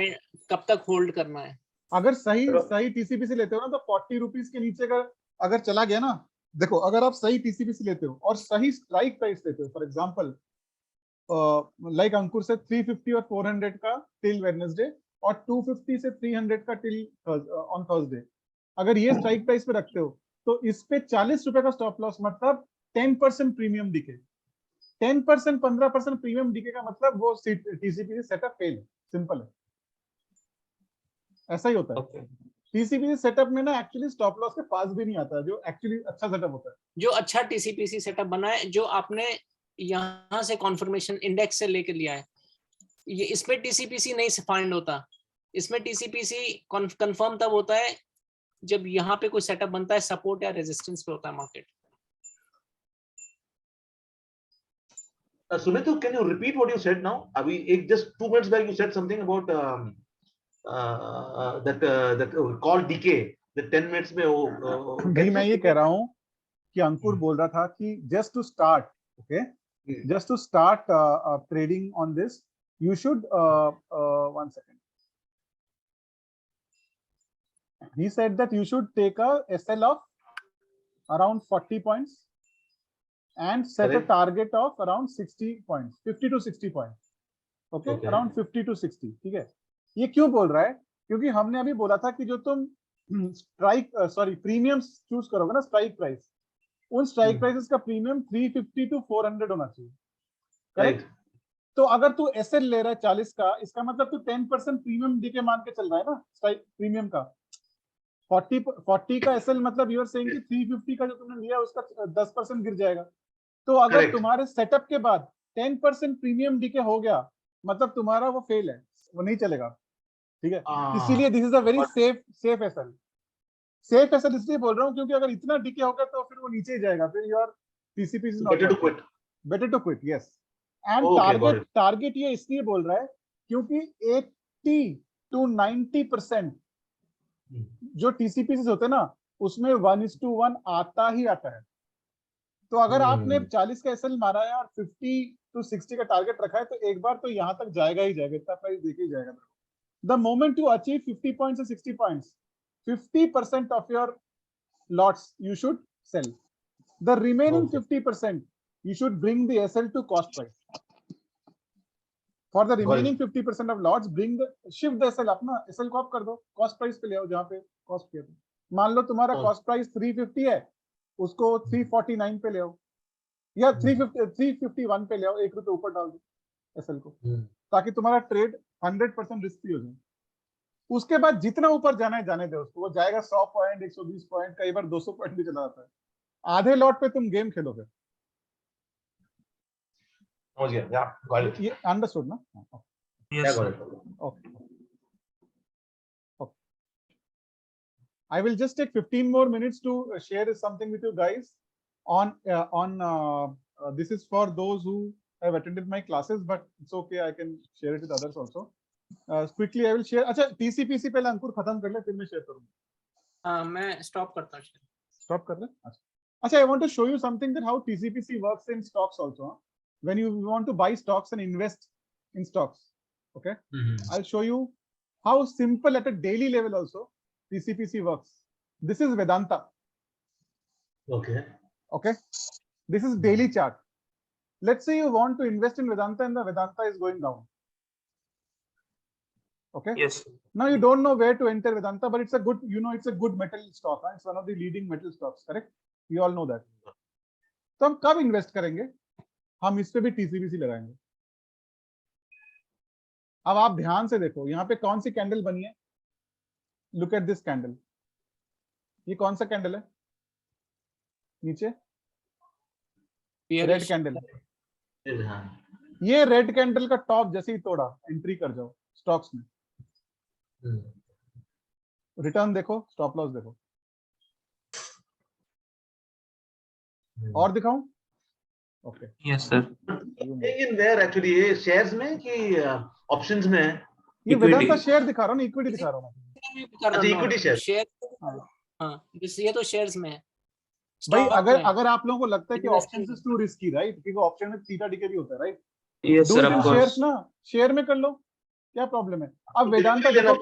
कब तक होल्ड करना है। अगर सही चलो। सही टीसीपीसी लेते हो ना तो 40 रुपीज के नीचे का अगर चला गया ना, देखो अगर आप सही टीसीपीसी लेते हो और सही स्ट्राइक प्राइस लेते हो, फॉर एग्जांपल लाइक अंकुर से 350 और 400 का टिल वेडनेसडे और 250 से 300 का टिल ऑन थर्सडे, अगर ये स्ट्राइक प्राइस पे रखते हो तो इस पे 40 रुपए का स्टॉप लॉस, मतलब 10% प्रीमियम दिखे। 10% 15% प्रीमियम दिखे का मतलब वो टीसीपीसी सेटअप फेल है, सिंपल है, ऐसा ही होता है। Okay. टीसीपीसी सेटअप में ना एक्चुअली स्टॉप लॉस के पास भी नहीं आता है, जो एक्चुअली अच्छा सेटअप होता है। जो अच्छा टीसीपीसी सेटअप बना है, जो आपने यहाँ से कॉन्फर्मेशन इंडेक्स से लेके लिया है, ये इसमें टीसीपीसी नहीं फाइंड होता। इसमें टीसीपीसी कंफर्म तब होता है जब यहाँ पे कोई सेटअप बनता है, सपोर्ट या रेजिस्टेंस पे होता है market. Sumit, can you repeat what you said now? Abhi, just 2 minutes back you said something about that call decay. The 10 minutes में वो भाई मैं ये कह रहा हूँ कि अंकुर बोल रहा था कि just to start, okay, just to start trading on this, you should 1 second. He said that you should take a SL of around 40 points and set a Correct. target of around 60 points, 50 to 60 points. Okay, Okay. around 50 to 60. ठीक है, ये क्यों बोल रहा है? क्योंकि हमने अभी बोला था कि जो तुम प्रीमियम चूज करोगे ना, स्ट्राइक प्राइस, उन स्ट्राइक प्राइसेस का प्रीमियम 350 to 400 होना चाहिए, करेक्ट? तो अगर तू एसएल ले रहा है 40 का, इसका मतलब तू 10% प्रीमियम डीके मान के चल रहा है ना, स्ट्राइक प्रीमियम का। 40 का एसएल मतलब यू आर सेइंग कि 350 का जो तुमने लिया उसका 10% गिर जाएगा। तो अगर Correct. तुम्हारे सेटअप के बाद 10% प्रीमियम डीके हो गया, मतलब तुम्हारा वो फेल है, वो नहीं चलेगा, ठीक है? इसीलिए this is a very safe SL. Safe SL इसलिए बोल रहा हूँ क्योंकि अगर इतना डीके होगा तो फिर वो नीचे ही जाएगा, फिर your TCP is not Better to quit. Better to quit, yes. And Okay, got it. Target ये इसलिए बोल रहा है क्योंकि 80 to 90% जो टीसीपीसी होते हैं ना, उसमें 1:1 आता ही आता है। तो अगर आपने 40 का एसएल मारा है और 50 to 60 का टारगेट रखा है, तो एक बार तो यहाँ तक जाएगा ही जाएगा, इतना प्राइस देके ही जाएगा। The moment you achieve 50 points और 60 points, 50% of your lots you should sell. The remaining 50% you should bring the SL to cost price. For the remaining 50% of lots, shift the SL अपना SL को आप कर दो, cost price पे ले आओ जहाँ पे cost किया था। मान लो तुम्हारा cost price 350 है, उसको 349 पे ले आओ, या 351 पे ले आओ, 1 रुपए ऊपर डाल दो SL को, ताकि तुम्हारा ट्रेड 100% रिस्क फ्री हो जाए। उसके बाद जितना ऊपर जाना है जाने दो उसको, वो जाएगा 100 पॉइंट, 120 पॉइंट, कई बार 200 पॉइंट भी चला जाता है। आधे लॉट पे तुम गेम खेलोगे। Yeah, got it. ये अंडरस्टूड ना? Yeah, Yes, got sir. it. Okay. Okay. I will just take 15 more minutes to share something with you guys on this is for those who have attended my classes, but it's okay, I can share it with others also. Quickly I will share. अच्छा, TCPC पहले अंकुर खत्म कर ले, फिर मैं share करूँगा। हाँ, मैं स्टॉप करता हूँ। Stop कर ले। अच्छा, I want to show you something that how TCPC works in stocks also. When you want to buy stocks and invest in stocks, okay? I'll show you how simple at a daily level also TCPC works. This is Vedanta. Okay. Okay, this is daily chart. Let's say you want to invest in Vedanta and the Vedanta is going down. Okay. Yes. Now you don't know where to enter Vedanta, but it's a good, you know, it's a good metal stock. It's one of the leading metal stocks. Correct? We all know that. तो हम कब invest करेंगे? हम इस पे भी टीसीपीसी लगाएंगे। अब आप ध्यान से देखो, यहाँ पे कौन सी कैंडल बनी है? Look at this candle. ये कौन सा कैंडल है? नीचे रेड कैंडल। ये रेड कैंडल का टॉप जैसे ही तोड़ा, एंट्री कर जाओ स्टॉक्स में। रिटर्न देखो, स्टॉप लॉस देखो। और दिखाऊं? Okay. Yes, sir. In where actually ये शेयर्स में कि ऑप्शंस में है? ये Equity. वेदांता शेयर दिखा रहा हूँ ना, इक्विटी दिखा रहा हूँ मैं। अच्छा, equity share. शेयर हाँ। हाँ ये तो शेयर्स में है। भाई Stock अगर में। अगर आप लोगों को लगता है कि Investing option is to risky, right, क्योंकि ऑप्शन में थीटा डीके भी होता है, right, Yes, do sir, it in of course. Shares ना, शेयर में कर लो, क्या प्रॉब्लम है? अब वेदांता देखो,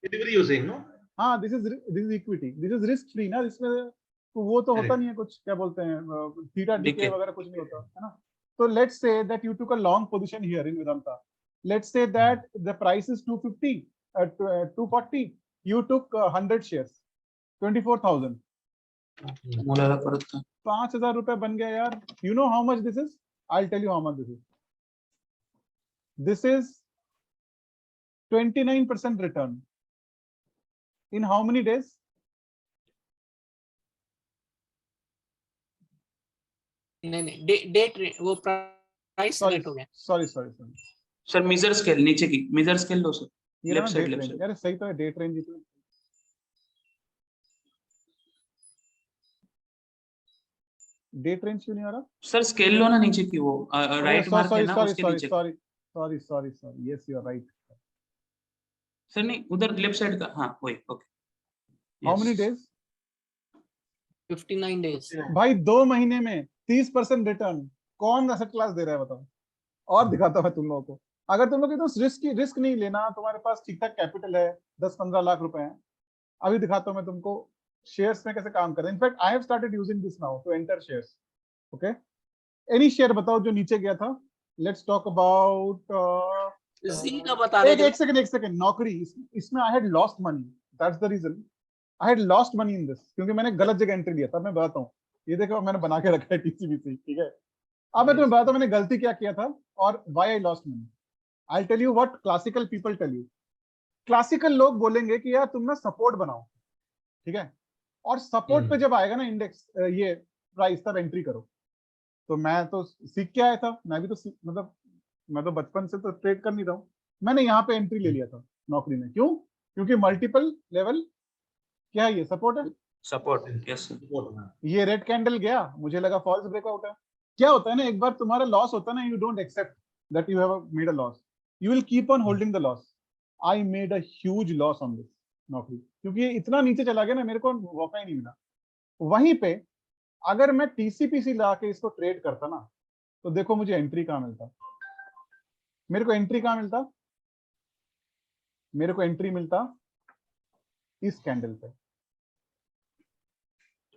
डिलीवरी यूजिंग नो? हाँ this is equity, this is risk free ना, इसमें तो वो तो होता Correct. नहीं है कुछ, क्या बोलते हैं, थीटा डीके Decay. वगैरह कुछ नहीं होता है ना। तो let's say that you took a long position here in Vedanta, let's say that the price is 250 240, you took 100 shares, 24,000, मुलाला परत था. 5,000 रुपए बन गया यार। You know how much this is? I'll tell you how much this is. This is 29% return. In how many days? नहीं date वो price Sorry, rate हो गया। sorry. सर मीजर स्केल नीचे की मीजर स्केल लो सर. ये रहा left ना side date left range, side. यार सही तो है, डेट रेंज ही तो है। डेट रेंज क्यों नहीं आ रहा? सर स्केल लो ना नीचे की वो राइट मार्क है ना उसके नीचे. sorry. Yes, you are right. Sir नहीं उधर लेफ्ट साइड का. हाँ वही. Okay. How many days? 59 days। भाई 2 महीने में 30% रिटर्न कौन एसेट क्लास दे रहा है बताओ? और दिखाता हूं तुम लोगों को, अगर तुम लोग तो रिस्क नहीं लेना, तुम्हारे पास ठीक ठाक कैपिटल है, 10-15 लाख रुपए हैं, अभी दिखाता हूं मैं तुमको शेयर्स में कैसे काम करें। In fact I have started using this now to enter shares. Okay, any share बताओ जो नीचे गया था। लेट्स टॉक अबाउट जी का बता रहे थे। एक सेकंड नौकरी, इसमें I had lost money, that's the reason I had lost money in this, क्योंकि मैंने गलत जगह एंट्री लिया था। मैं बताता हूँ, ये देखो मैंने बना के रखा है टीसीबीसी, ठीक है। अब मैं तुम्हें बताता हूँ मैंने गलती क्या किया था और why I lost money. I tell you what classical people tell you. Classical लोग बोलेंगे कि यार तुम ना सपोर्ट बनाओ, ठीक है, और सपोर्ट पे जब आएगा ना इंडेक्स ये प्राइस, तब एंट्री करो। तो मैं तो सीख के आया था, मैं भी तो मतलब मैं तो बचपन से तो ट्रेड कर नहीं रहा हूँ। मैंने यहाँ पे एंट्री ले लिया था नौकरी में। क्यों? क्योंकि मल्टीपल लेवल क्या है, ये सपोर्ट है। सपोर्ट. Yes sir. ये रेड कैंडल गया, मुझे लगा फॉल्स ब्रेकआउट है। क्या होता है ना, एक बार तुम्हारा लॉस होता है ना, you don't accept that you have made a loss, you will keep on holding the loss. I made a huge loss on this Naukri, क्योंकि ये इतना नीचे चला गया ना, मेरे को मौका ही नहीं मिला। वहीं पे अगर मैं टीसीपीसी ला के इसको ट्रेड करता ना, तो देखो मुझे एंट्री कहाँ मिलता। मेरे को एंट्री कहाँ मिलता? मेरे को एंट्री मिलता इस कैंडल पे,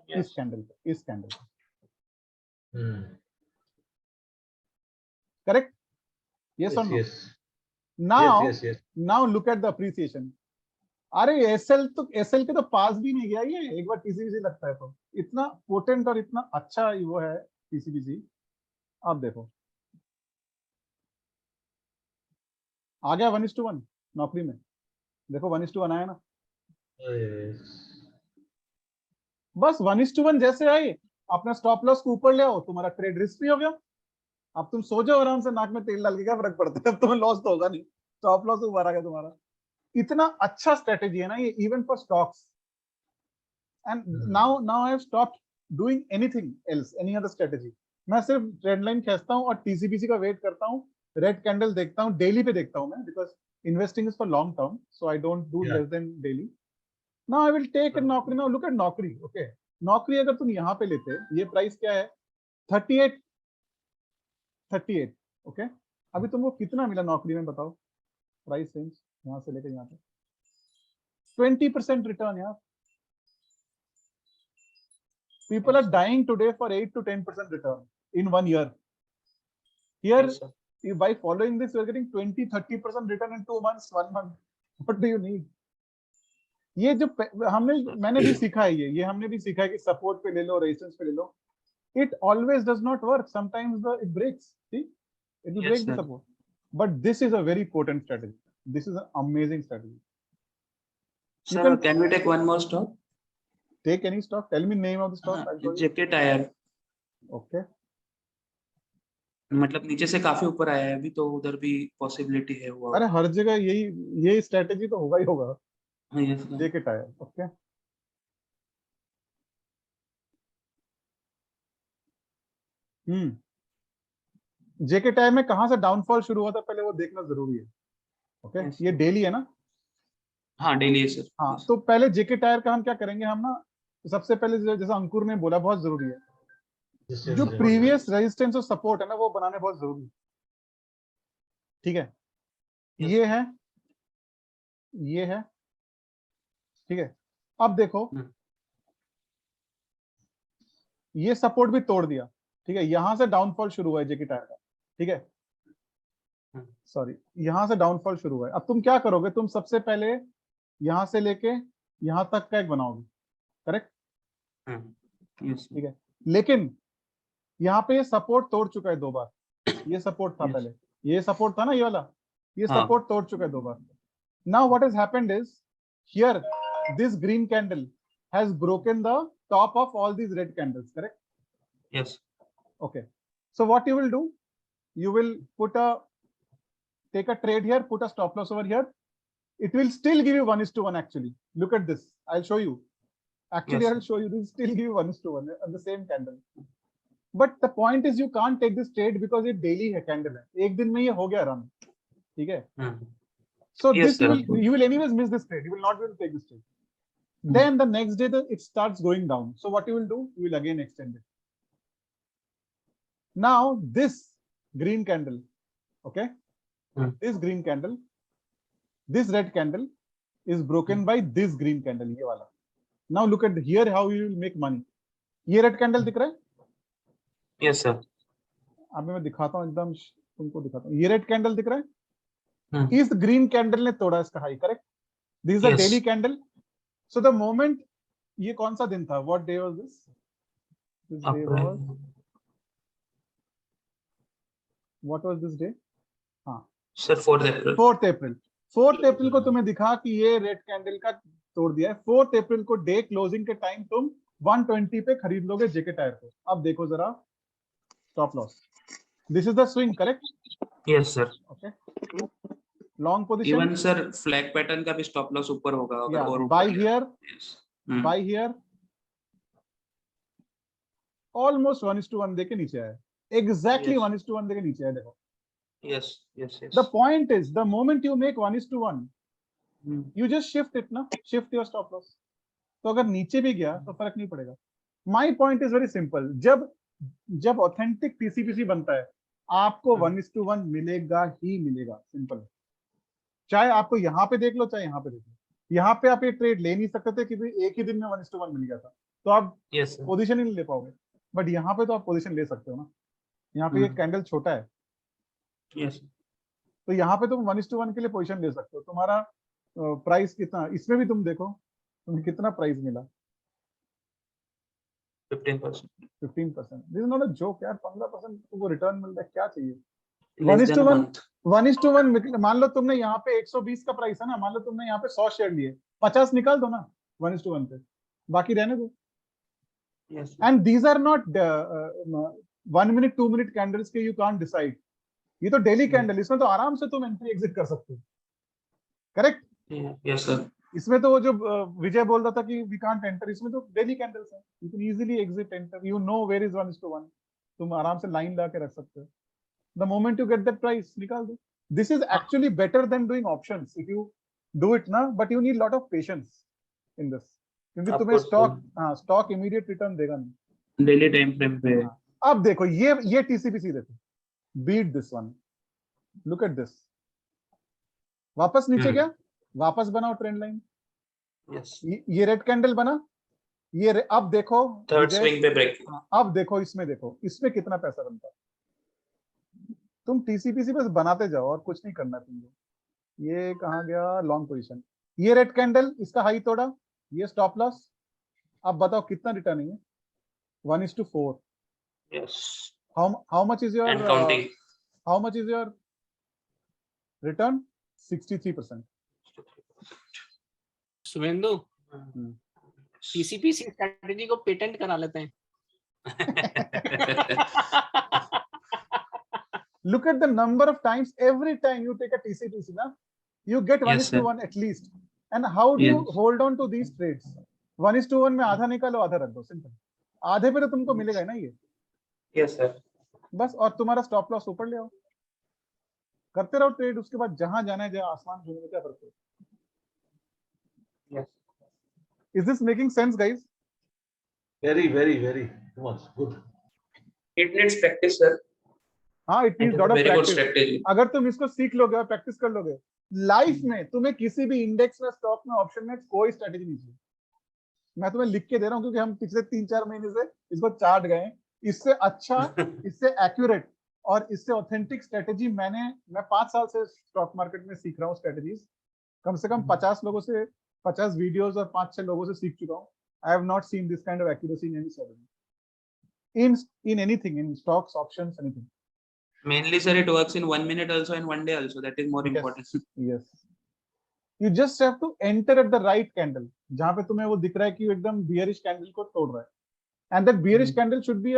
इस कैंडल पे, इस कैंडल पे। करेक्ट? यस और no? Now look at the appreciation. अरे एसएल के तो पास भी नहीं गया ये, एक बार टीसीबीसी लगता है तो। इतना पोटेंट और इतना अच्छा वो है टीसीबीसी। आप देखो आ गया 1:1 नौकरी में, देखो 1:1 आया ना। बस 1:1 जैसे आई, अपना स्टॉप लॉस को ऊपर ले आओ, तुम्हारा ट्रेड रिस्क फ्री हो गया। अब तुम सो जाओ आराम से, नाक में तेल डाल के, क्या फर्क पड़ता है, अब तुम्हें लॉस तो होगा नहीं, स्टॉप लॉस ऊपर आ गया तुम्हारा। इतना अच्छा स्ट्रेटेजी है ना ये, even for stocks. And now I have stopped doing anything else, any other strategy. मैं सिर्फ ट्रेंड लाइन खींचता हूँ और टीसीबीसी का वेट करता हूँ, रेड कैंडल देखता हूँ, डेली पे देखता हूँ मैं, because investing is for long term, so I don't do less than daily. Now I will take Naukri. Now look at Naukri. Okay, Naukri अगर तुम यहाँ पे लेते, ये प्राइस क्या है, 38। ओके, अभी तुमको कितना मिला नौकरी में बताओ? प्राइस रेंज यहाँ से लेकर यहाँ पे 20% रिटर्न यार। People are dying today for 8 to 10% return in 1 year. Here, by following this, you are getting 20-30% return in 2 months, 1 month. What do you need? ये जो मैंने भी सीखा है, ये हमने भी सीखा है कि सपोर्ट पे ले लो, रेजिस्टेंस पे ले लो। It always does not work. Sometimes it breaks. See, it will break the support. But this is a very potent strategy. This is an amazing strategy. Sir, can we take one more stock? Take any stock. Tell me name of the stock. JK Tyre. Okay. मतलब नीचे से काफी ऊपर आया है अभी, तो उधर भी पॉसिबिलिटी है हुआ। अरे हर जगह यही स्ट्रेटेजी तो होगा ही होगा। Yes, JK Tyre. ओके, जेके टायर में कहां से डाउनफॉल शुरू हुआ था पहले वो देखना जरूरी है। Okay Yes. ये डेली है ना? हाँ डेली है सर। हाँ तो पहले जेके टायर का हम क्या करेंगे, हम ना सबसे पहले जैसा अंकुर ने बोला बहुत जरूरी है, जो प्रीवियस रेजिस्टेंस और सपोर्ट है ना वो बनाने बहुत जरूरी है। ठीक है, Yes. ये है, ठीक है। अब देखो ये सपोर्ट भी तोड़ दिया, ठीक है, यहां से डाउनफॉल शुरू हुआ है जेके टायर का, ठीक है, सॉरी यहां से डाउनफॉल शुरू हुआ है। अब तुम क्या करोगे, तुम सबसे पहले यहां से लेके यहां तक का एक बनाओगे, करेक्ट? Yes. ठीक है, लेकिन यहाँ पे ये सपोर्ट तोड़ चुका है 2 बार। ये सपोर्ट था Yes. पहले, ये सपोर्ट था ना ये वाला, ये हाँ. सपोर्ट तोड़ चुका है 2 बार। Now what has happened is here this green candle has broken the top of all these red candles, correct? Yes. Okay, so what you will do, you will take a trade here, put a stop loss over here. It will still give you 1:1 actually. Look at this, I'll show you. Actually, Yes. I'll show you, this will still give you 1:1 on the same candle. But the point is you can't take this trade because it daily है candle है, एक दिन में ये हो गया run, ठीक है? So Yes, this sir. you will anyways miss this trade, you will not be able to take this trade. Then the next day it starts going down. So what you will do, you will again extend it. Now this green candle, okay, this green candle, this red candle is broken by this green candle, ये वाला. Now look at here how you will make money. ये red candle दिख रहा है? Yes, sir. अभी मैं दिखाता हूँ, एकदम तुमको दिखाता हूँ। ये red candle दिख रहा है? Hmm. इस green candle ने तोड़ा इसका high, correct? This is a Yes. daily candle. So the moment, ये कौन सा दिन था? What day was this? This day was, what was this day? हाँ, Sir, 4th April. 4th April. 4th April को तुम्हें दिखा कि ये रेड कैंडल का तोड़ दिया है। 4th April को डे क्लोजिंग के टाइम तुम 120 पे खरीद लोगे जेके टायर को। अब देखो जरा stop loss, this is the swing, correct? Yes, sir. Okay, long position, Even sir, flag pattern का भी stop loss ऊपर होगा अगर या और बाय ऊपर गया. हियर, बाय हियर, ऑलमोस्ट 1:1 देके नीचे आया, एग्जैक्टली Yes. 1:1 देके नीचे आया। देखो, Yes, yes, yes. the point is the moment you make 1:1, Hmm. you just shift it ना, shift your stop loss. तो अगर नीचे भी गया तो फर्क नहीं पड़ेगा। My point is very simple, जब ऑथेंटिक टीसीपीसी बनता है आपको 1:1 मिलेगा ही मिलेगा, सिंपल है। चाहे आपको यहाँ पे देख लो, चाहे यहाँ पे देख लो। यहाँ पे आप ये ट्रेड ले नहीं सकते थे क्योंकि एक ही दिन में 1:1 मिल गया था, तो आप Yes, sir. पोजीशन ही नहीं ले पाओगे। बट यहाँ पे तो आप पोजीशन ले सकते हो ना, यहाँ पे ये कैंडल छोटा है, Yes. तो यहाँ पे तुम 1:1 के लिए पोजीशन ले सकते हो। तुम्हारा प्राइस कितना, इसमें भी तुम देखो तुम्हें कितना प्राइस मिला, 15%. 15%। This is not a joke यार, 15% तुमको रिटर्न मिल रहा है, क्या चाहिए? Less than a 1:1, month. 1:1 मान लो तुमने यहाँ पे 120 का प्राइस है ना, मान लो तुमने यहाँ पे 100 शेयर लिए, 50 निकाल दो ना 1:1 पे, बाकी रहने दो। Yes. sir. And these are not 1 minute 2 minute candles के, यू कांट डिसाइड। ये तो डेली कैंडल, इसमें तो आराम से तुम एंट्री एग्जिट कर सकते हो, करेक्ट? Yeah. Yes, sir. इसमें तो वो जो विजय बोल रहा था कि वी कांट एंटर, इसमें तो डेली कैंडल्स है, you can easily exit, enter, you know where is 1:1, तुम आराम से लाइन ला के रख सकते हो। The moment you get that price, निकाल दो। This is actually better than doing options if you do it ना, but you need lot of patience in this, क्योंकि Of तुम्हें course, स्टॉक इमीडिएट रिटर्न देगा नहीं। Daily time frame पे. अब देखो ये टीसीपीसी देखो, beat this one, look at this, वापस नीचे गया, वापस बनाओ ट्रेंड लाइन, Yes. ये रेड कैंडल बना, अब देखो Third विजय, swing पे break. अब देखो इसमें कितना पैसा बनता है। तुम टीसीपीसी बस बनाते जाओ और कुछ नहीं करना तुमको। ये कहाँ गया, लॉन्ग पोजीशन, ये रेड कैंडल, इसका हाई तोड़ा, ये स्टॉप लॉस, अब बताओ कितना रिटर्निंग है? 1:4। Yes. How much is your, And counting. How much is your return? 63%। Shubhendu, TCPC strategy को पेटेंट करा लेते हैं। Look at the number of times, every time you take a TCPC na, you get Yes, sir. 1:1 at least. And how do you Yes. hold on to these trades? 1:1 में आधा निकालो, आधा रख दो, सिंपल। आधे पे तो तुमको मिलेगा ही ना ये। Yes, sir. बस, और तुम्हारा स्टॉप लॉस ऊपर ले आओ, करते रहो ट्रेड, उसके बाद जहां जाना है जाए, आसमान छूने में क्या फर्क है। Yes. Is this making sense guys? Very, very, very much good. It needs practice, sir. हाँ, it It means is lot a of very good practice. strategy. अगर तुम इसको सीख लोगे और प्रैक्टिस कर लोगे, लाइफ में तुम्हें किसी भी इंडेक्स में, स्टॉक में, ऑप्शन में कोई स्ट्रेटेजी नहीं चाहिए। मैं तुम्हें लिख के दे रहा हूँ क्योंकि हम पिछले 3-4 महीने से इसको चार्ट गए। इससे अच्छा, इससे एक्यूरेट और इससे ऑथेंटिक स्ट्रेटेजी मैं 5 साल से स्टॉक मार्केट में सीख रहा हूँ स्ट्रेटेजीज। कम से कम 50 लोगों से, 50 वीडियोस और 5-6 लोगों से सीख चुका हूँ। I have not seen this kind of accuracy in any strategy, in anything, in stocks, options, anything. Mainly, sir, it works in 1 minute also and 1 day also. That is more important. Yes. You just have to enter at the right candle, जहां पे तुम्हें वो दिख रहा है कि एकदम bearish candle को तोड़ रहा है, and that bearish candle should be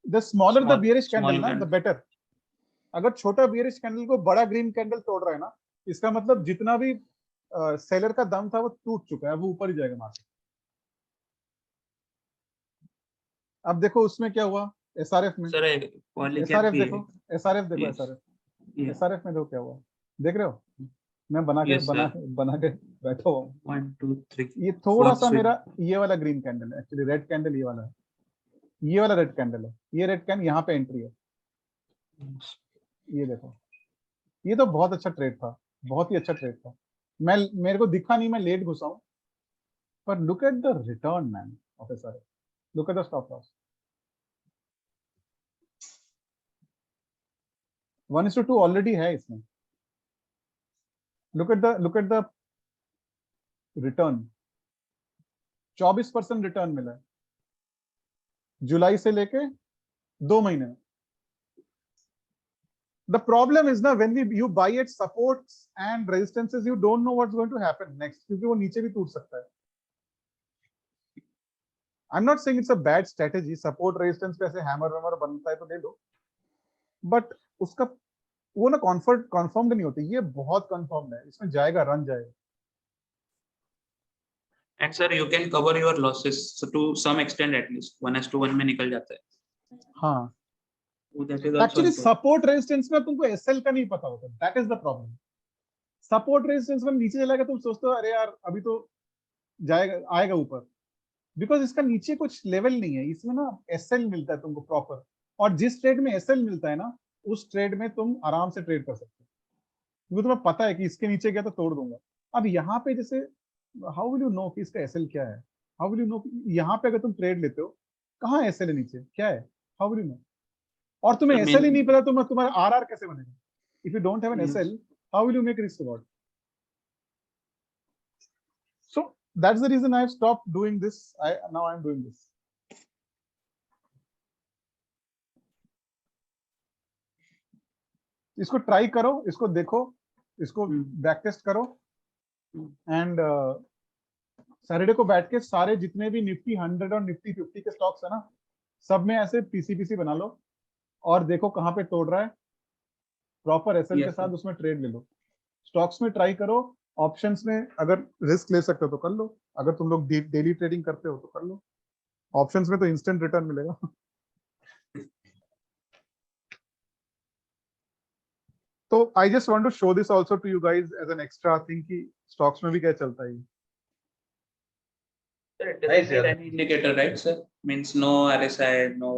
the smaller the bearish candle ना, the better. अगर छोटा bearish candle को बड़ा green candle तोड़ रहा है ना, इसका मतलब जितना भी सेलर का दम था वो टूट चुका है, वो ऊपर ही जाएगा मार्केट। अब देखो उसमें क्या हुआ, एसआरएफ में। Sir, एसआरएफ देखो, एसआरएफ देखो, एसआरएफ में देखो क्या हुआ, देख रहे हो? मैं बना के बैठा हुआ हूँ। 1, 2, 3. ये थोड़ा Fourth सा swing. मेरा ये वाला ग्रीन कैंडल है, एक्चुअली रेड कैंडल ये वाला है, ये वाला रेड कैंडल है, ये रेड कैंडल यहाँ पे एंट्री है, ये देखो, ये तो बहुत अच्छा ट्रेड था, बहुत ही अच्छा ट्रेड था। मेरे को दिखा नहीं, मैं लेट घुसा हूँ, पर look at the return man of SRF, look at the stop loss, 1:2 already है इसमें। look at the return, 24% return मिला है जुलाई से लेके 2 महीने में। The problem is ना, when you buy at supports and resistances, you don't know what's going to happen next, क्योंकि वो नीचे भी टूट सकता है। I'm not saying it's a bad strategy, support resistance पे ऐसे हैमर वैमर बनता है तो ले लो, बट उसका वो ना कन्फर्म्ड नहीं होती, ये बहुत कन्फर्म्ड है, इसमें जाएगा, रन जाएगा। And sir, you can cover your losses so to some extent at least. 1:1 में निकल जाता है। हाँ, That is also actually important. Support resistance में तुमको एसएल का नहीं पता होता, that is the problem. Support resistance में नीचे चला गया, तुम सोचते हो अरे यार अभी तो जाएगा, आएगा ऊपर, बिकॉज इसका नीचे कुछ लेवल नहीं है, इसमें ना एसएल मिलता है तुमको प्रॉपर, और जिस ट्रेड में एसएल मिलता है ना, उस ट्रेड में तुम आराम से ट्रेड कर सकते हो, क्योंकि तुम्हें पता है कि इसके नीचे गया तो तोड़ दूंगा। अब यहाँ पे जैसे हाउ विल यू नो कि इसका एसएल क्या है, हाउ विल यू नो, यहाँ पे अगर तुम ट्रेड लेते हो कहाँ एसएल है, नीचे क्या है, हाउ विल यू नो? और तुम्हें एसएल ही नहीं पता, तुम्हारा आरआर कैसे बनेगा? If you don't have an SL, how will you make risk reward? So that's the reason I have stopped doing this, now I am doing this. इसको try करो, इसको देखो, इसको बैक टेस्ट करो, एंड सैटरडे को बैठ के सारे जितने भी निफ्टी 100 और निफ्टी 50 के स्टॉक्स है ना, सब में ऐसे पीसी बना लो और देखो कहाँ पे तोड़ रहा है, प्रॉपर एसएल के साथ उसमें ट्रेड ले लो। स्टॉक्स में ट्राई करो, ऑप्शंस में अगर रिस्क ले सकते हो तो कर लो, अगर तुम लोग डेली ट्रेडिंग करते हो तो कर लो, ऑप्शंस में तो इंस्टेंट रिटर्न मिलेगा। तो I just want to show this also to you guys as an extra thing कि स्टॉक्स में भी क्या चलता है। Sir, it doesn't need any indicator, right, sir? Means no RSI, no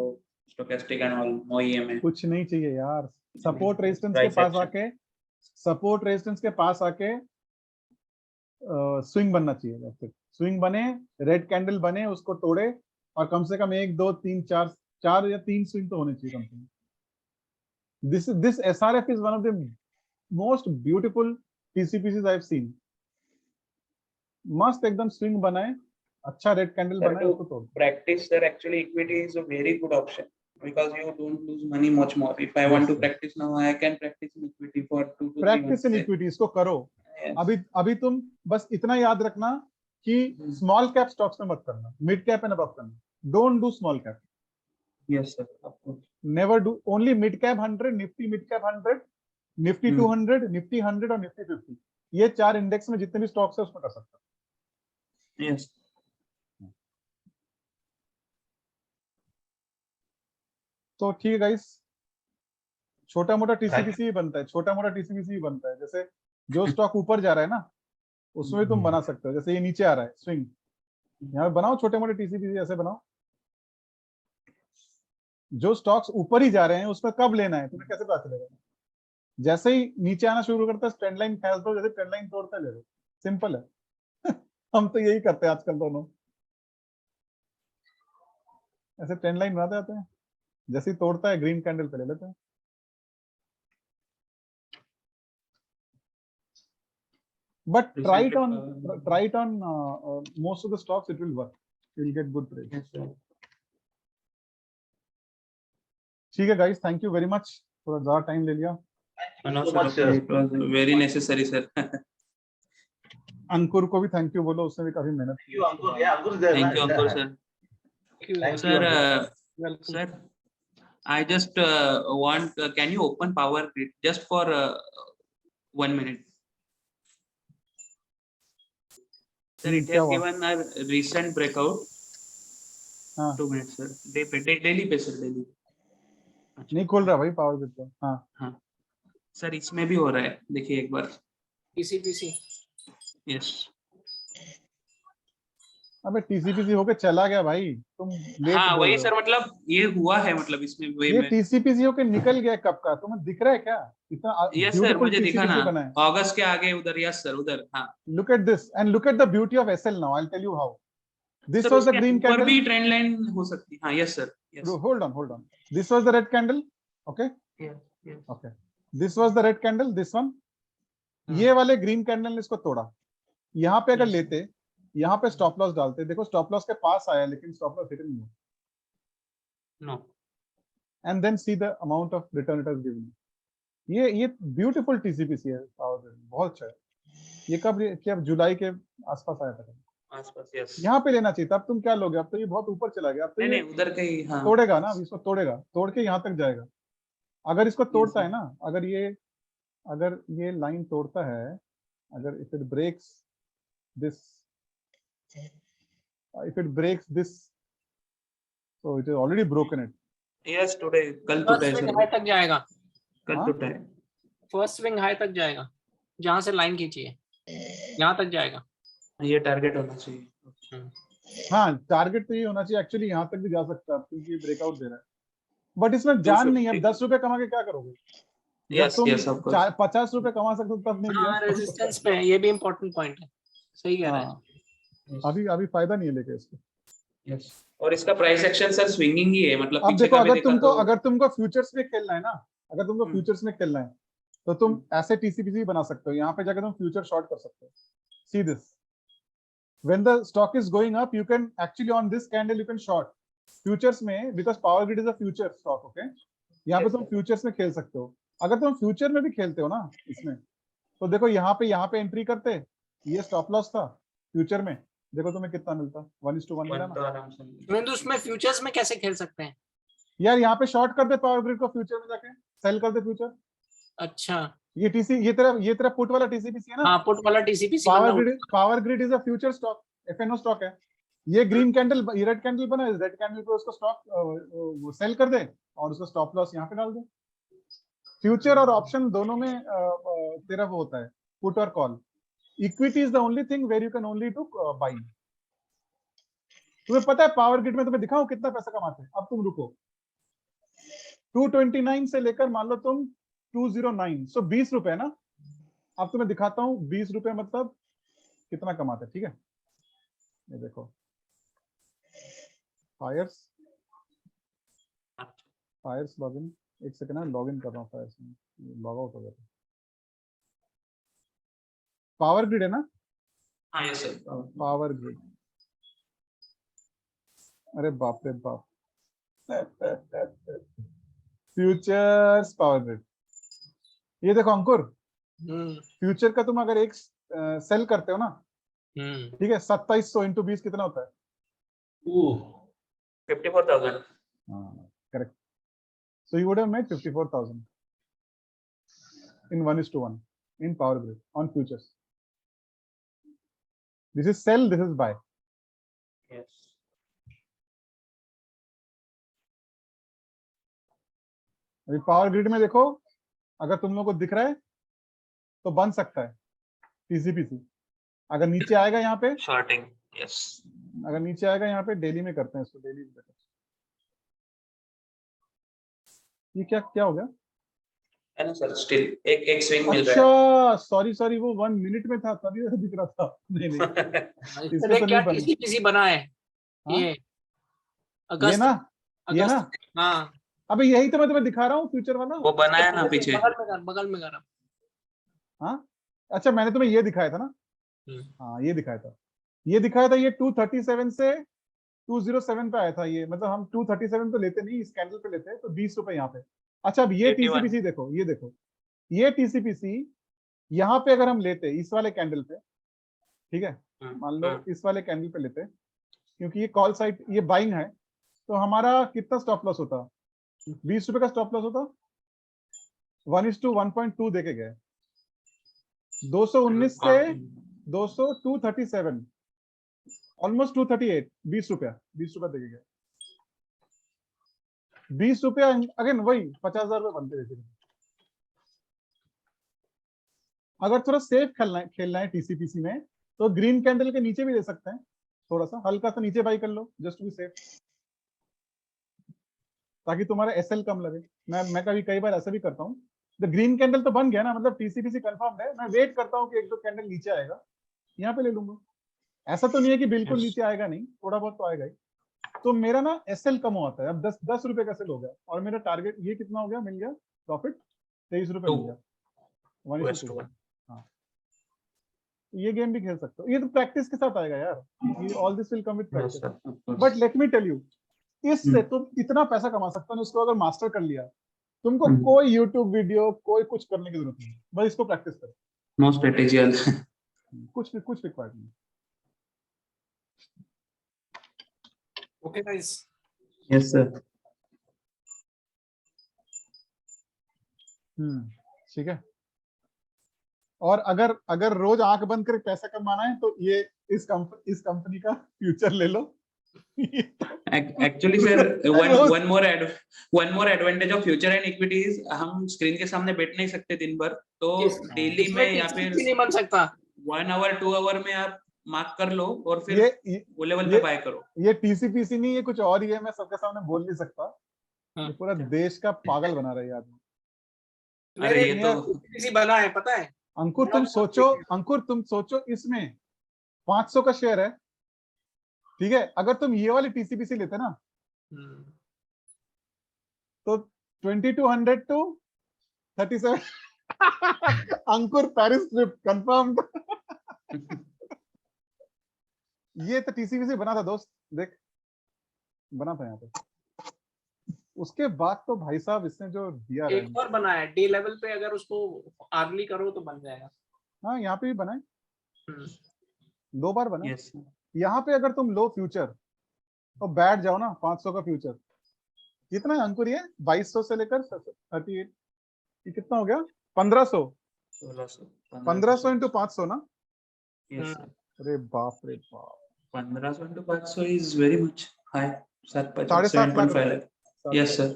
stochastic and all, no EMA. कुछ नहीं चाहिए यार, सपोर्ट रेजिस्टेंस के पास आके, सपोर्ट रेजिस्टेंस के पास आके स्विंग बनना चाहिए, स्विंग बने, रेड कैंडल बने, उसको तोड़े, और कम से कम 1 2 3 4 या 3 स्विंग तो होने चाहिए कम से कम। This SRF is one of the most beautiful TCPCs I've seen. मस्त एकदम स्विंग बनाए, अच्छा रेड कैंडल बनाए, उसको तोड़। Practice, sir, actually equity is a very good option because you don't lose money much more. If I want to practice now, I can practice in equity for 2 to 3 months. Practice in equity, इसको करो। अभी तुम बस इतना याद रखना कि small cap stocks में मत करना, मिड कैप एंड अबव करना। Don't do small cap. Yes, sir. Of course. Never do, only mid cap 100, Nifty mid cap 100, Nifty 200, Nifty 100 और Nifty 50, ये 4 इंडेक्स में जितने भी स्टॉक्स है उसमें कर सकते हो। Yes. तो ठीक है गाइस, छोटा मोटा टीसीपीसी ही बनता है, छोटा मोटा टीसीपीसी ही बनता है। जैसे जो स्टॉक ऊपर जा रहा है ना, उसमें भी तुम बना सकते हो। जैसे ये नीचे आ रहा है स्विंग, यहाँ पे बनाओ छोटे मोटे टीसीपीसी, ऐसे बनाओ। जो स्टॉक्स ऊपर ही जा रहे हैं उसमें कब लेना है तुम्हें कैसे पता चलेगा? जैसे ही नीचे आना शुरू करता है ट्रेंड लाइन खींच दो, जैसे ट्रेंड लाइन तोड़ता है ले लो, सिंपल है। हम तो यही करते हैं आजकल दोनों, ऐसे ट्रेंड लाइन बनाते जाते हैं, जैसे ही तोड़ता है ग्रीन कैंडल पे ले लेते हैं। But try it on most of the stocks, it will work. You'll get good trades. Yes, sir. ठीक है guys, thank you very much, थोड़ा ज़्यादा टाइम ले लिया। No, so sir, much, okay, it was very necessary, sir. अंकुर को भी thank you बोलो, उसने भी काफी मेहनत Thank you, Ankur. Yeah, Ankur is there. Thank you, Ankur, sir. Thank Sir, you, Ankur. Welcome. sir, I just want, can you open Power Grid just for 1 minute? Sir, it क्या has हुआ? given a recent breakout. हाँ 2 minutes, sir. Daily पे, sir, daily. नहीं खोल रहा भाई power grid का। हाँ हाँ सर, इसमें भी हो रहा है, देखिए एक बार। TCPC. यस अबे टीसीपीसी होके चला गया भाई, तुम लेट हाँ, बोल वही रहे सर, हो। मतलब ये हुआ है, मतलब इसमें वे ये में। टीसीपीसी होके निकल गया कब का, तुम्हें दिख रहा है क्या? इतना यस सर, ब्यूटीफुल मुझे दिखा ना, टीसीपीसी बना है। अगस्त के आगे उधर। यस सर, उधर। हाँ Look at this and look at the beauty of SL now. I'll tell you how. This sir, was the उसके green ऊपर candle. भी ट्रेंड लाइन हो सकती है। हाँ yes sir, yes Hold on. This was the red candle. Okay. Yes. Okay. This was the red candle. This one. ये वाले green candle ने इसको तोड़ा। यहाँ पे अगर Yes. लेते, यहाँ पे स्टॉप लॉस डालते, देखो स्टॉप लॉस के पास आया लेकिन स्टॉप लॉस हिट नहीं हुआ। No And then see the amount of return it has given. ये ब्यूटीफुल टीसीपीसी है, बहुत अच्छा है। ये कब, क्या जुलाई के आसपास आया था? आसपास। यस, यहाँ पे लेना चाहिए था। अब तुम क्या लोगे? अब तो ये बहुत ऊपर चला गया। अब तो नहीं ये नहीं, उधर का ही। हाँ तोड़ेगा ना, अब इसको तोड़ेगा, तोड़ के यहाँ तक जाएगा। अगर इसको तोड़ता sir. है ना, अगर ये लाइन तोड़ता है, अगर if it breaks this, so it is already broken it. Yes, today, कल फर्स्ट टूटा है स्विंग सर, हाई तक जाएगा, कल हाँ? टूटा है। फर्स्ट स्विंग हाई तक जाएगा, जहां से लाइन खींची है यहाँ तक जाएगा। ये टारगेट होना चाहिए। हाँ टारगेट तो ये होना चाहिए एक्चुअली, यहाँ तक भी जा सकता है क्योंकि ब्रेकआउट दे रहा है। बट इसमें जान नहीं है, अब 10 रुपए कमा के क्या करोगे? जब यस तुम यस, ऑफ कोर्स। 50 रुपए कमा सकते हो तब नहीं लिया। हाँ, रेजिस्टेंस पे है, ये भी इम्पोर्टेंट पॉइंट है, सही कह रहा है। हाँ, अभी फायदा नहीं है लेके इसको। यस, और इसका प्राइस एक्शन सर स्विंगिंग ही है, मतलब अब पीछे देखो, का भी देखा तो। अगर तुमको फ्यूचर्स में खेलना है ना, अगर तुमको फ्यूचर्स में खेलना है तो तुम ऐसे टीसीपीसी बना सकते हो, यहाँ पे जाकर तुम फ्यूचर शॉर्ट कर सकते हो। See this, when the stock is going up you can actually on this candle you can short futures में, because power grid is a future stock. okay, यहाँ पे Yes, तुम sir. फ्यूचर्स में खेल सकते हो। अगर तुम फ्यूचर में भी खेलते हो ना इसमें, तो देखो यहाँ पे एंट्री करते, ये स्टॉप लॉस था फ्यूचर में, देखो तुम्हें कितना मिलता, 1:1 मिला ना। बिंदु, उसमें फ्यूचर्स में कैसे खेल सकते हैं? यार यहाँ पे शॉर्ट कर दे पावर ग्रिड को, फ्यूचर में जाके सेल कर दे फ्यूचर। अच्छा, ये तेरा पुट वाला टीसीपीसी है ना। हाँ, पुट वाला TCPC Power Grid is a future stock, FNO stock है। ये ग्रीन कैंडल, ये रेड कैंडल बना है, रेड कैंडल को उसको स्टॉक सेल कर दे और उसका स्टॉप लॉस यहाँ पे डाल दे। फ्यूचर और ऑप्शन दोनों में तेरा वो होता है पुट और call. Equity is the only thing where you can only to buy. तुम्हें पता है पावर ग्रिड में तुम्हें दिखाऊं कितना पैसा कमाते हैं? अब तुम रुको, 229 से लेकर मान लो तुम 209, सो 20 रुपए ना। अब तुम्हें दिखाता हूँ 20 रुपए मतलब कितना कमाते हैं, ठीक है? ये देखो, फायर्स लॉगिन, एक सेकंड में लॉगिन कर रहा हूँ फायर्स में, लॉग आउट हो गया। पावर ग्रिड है ना, हाँ यस सर, पावर ग्रिड। अरे बाप रे बाप, फ्यूचर्स पावर ग्रिड। ये देखो अंकुर, फ्यूचर का तुम अगर एक सेल करते हो ना, ठीक है, 2700 इंटू 20 कितना होता है? 54,000। Correct. So you would have made 54,000 in 1:1 in power grid on futures. This is sell, this is buy. Yes. अभी पावर ग्रिड में देखो, अगर तुम लोग को दिख रहा है तो बन सकता है टीसीपीसी। अगर नीचे आएगा यहाँ पे, शॉर्टिंग, यस। अगर नीचे आएगा यहाँ पे, डेली में करते हैं इसको, डेली में करते हैं। ये क्या क्या हो गया? है ना सर, स्टिल एक स्विंग मिल रहा अच्छा सॉरी वो 1 मिनट में था तभी ऐसा दिख रहा था। नहीं नहीं है। इसमें देख तो क्या नहीं बन। टीसीपीसी बना है हाँ? ये ये अगस्त, ना, ये ना, अगस्त। हाँ अबे यही तो मैं तुम्हें दिखा रहा हूँ, फ्यूचर वाला। वो बनाया ना पीछे। बगल में कर। हाँ अच्छा, मैंने तुम्हें ये दिखाया था ना। हाँ ये दिखाया था, ये दिखाया था। ये 237 से 207 पे आया था ये, मतलब हम 237 पे लेते नहीं, इस कैंडल पे लेते हैं, तो 20 रुपए यहाँ पे। अच्छा अब ये 81। टीसीपीसी देखो, ये देखो, ये टीसीपीसी यहाँ पे अगर हम लेते इस वाले कैंडल पे, ठीक है, मान लो इस वाले कैंडल पे लेते, क्योंकि ये कॉल साइड, ये बाइंग है, तो हमारा कितना स्टॉप लॉस होता? 20 रुपए का स्टॉप लॉस होता। 1:1.2 देके गए, 219 से 200 237, ऑलमोस्ट 238, 20 रुपया देके गए। 20 रुपया अगेन वही 50,000 रुपये बनते रहते। अगर थोड़ा सेफ खेलना है टीसीपीसी में, तो ग्रीन कैंडल के नीचे भी ले सकते हैं, थोड़ा सा हल्का सा नीचे बाई कर लो, जस्ट टू बी सेफ, ताकि तुम्हारा एसएल कम लगे। मैं कई बार ऐसा भी करता हूँ। द ग्रीन कैंडल तो बन गया ना, मतलब टीसीपीसी कंफर्म है, मैं वेट करता हूँ कि 1-2 कैंडल नीचे आएगा, यहाँ पे ले लूंगा। ऐसा तो नहीं है कि बिल्कुल नीचे आएगा नहीं, थोड़ा बहुत तो आएगा ही। तो मेरा ना एसएल कम होता है, अब 10 रुपए का एसएल हो गया, और मेरा टारगेट ये कितना हो गया, मिल गया प्रॉफिट 23 रुपए मिल गया, 1:2। हाँ ये गेम भी खेल सकते हो, ये तो प्रैक्टिस के साथ आएगा यार, ये all this will come with practice. But let me tell you, इससे तुम इतना पैसा कमा सकते हो, इसको अगर मास्टर कर लिया, तुमको कोई यूट्यूब वीडियो, कोई कुछ करने की जरूरत नहीं, बस इसको प्रैक्टिस करो। नो स्ट्रेटेजियल। कुछ रिक्वायर्ड नहीं। Okay guys, yes sir. ठीक है। और अगर रोज आंख बंद करके पैसा कमाना है, तो ये इस कंपनी का फ्यूचर ले लो। Actually sir, one more advantage of future and equities, हम स्क्रीन के सामने बैठ नहीं सकते दिन भर, तो डेली में या फिर नहीं बन सकता। 1 आवर 2 आवर में आप मार्क कर लो और फिर वो लेवल पे बाय करो। ये टीसीपीसी नहीं, ये कुछ और ही है, मैं सबके सामने बोल नहीं सकता। ये पूरा देश का पागल बना रहा है आदमी। अरे ये तो टीसीपीसी बना है, पता है अंकुर तुम सोचो इसमें 500 का शेयर है, ठीक है, अगर तुम ये वाली टीसीपीसी लेते ना, तो 2200 to 37 Ankur Paris trip confirm. ये तो टीसीपीसी बना था दोस्त, देख बना था यहाँ पे। उसके बाद तो भाई साहब इसने जो दिया है, एक और बना है डे लेवल पे, अगर उसको अर्ली करो तो बन जाएगा। हाँ यहाँ पे भी बना है, 2 बार बना। यस यहाँ पे अगर तुम लो फ्यूचर तो बैठ जाओ ना, 500 का फ्यूचर कितना है अंकुर, ये 2200 से लेकर 38, ये कितना हो गया, 1500 1500 इंटू 500 ना। यस अरे बाप रे बाप, 1500 into 500 is very much high. 7.5 lakh. 7.5 lakh. Yes sir.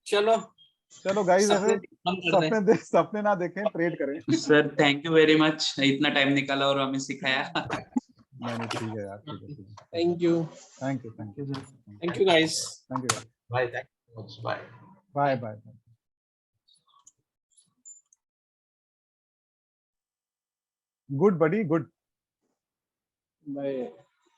चलो गाइस, सपने सपने ना देखें, ट्रेड करें। Sir thank you very much, इतना टाइम निकाला और हमें सिखाया। नहीं ठीक है यार, ठीक है। Thank you. Thank you guys. Thank you. Bye. Thank you so much. Bye. Bye. Good buddy, good. Bye.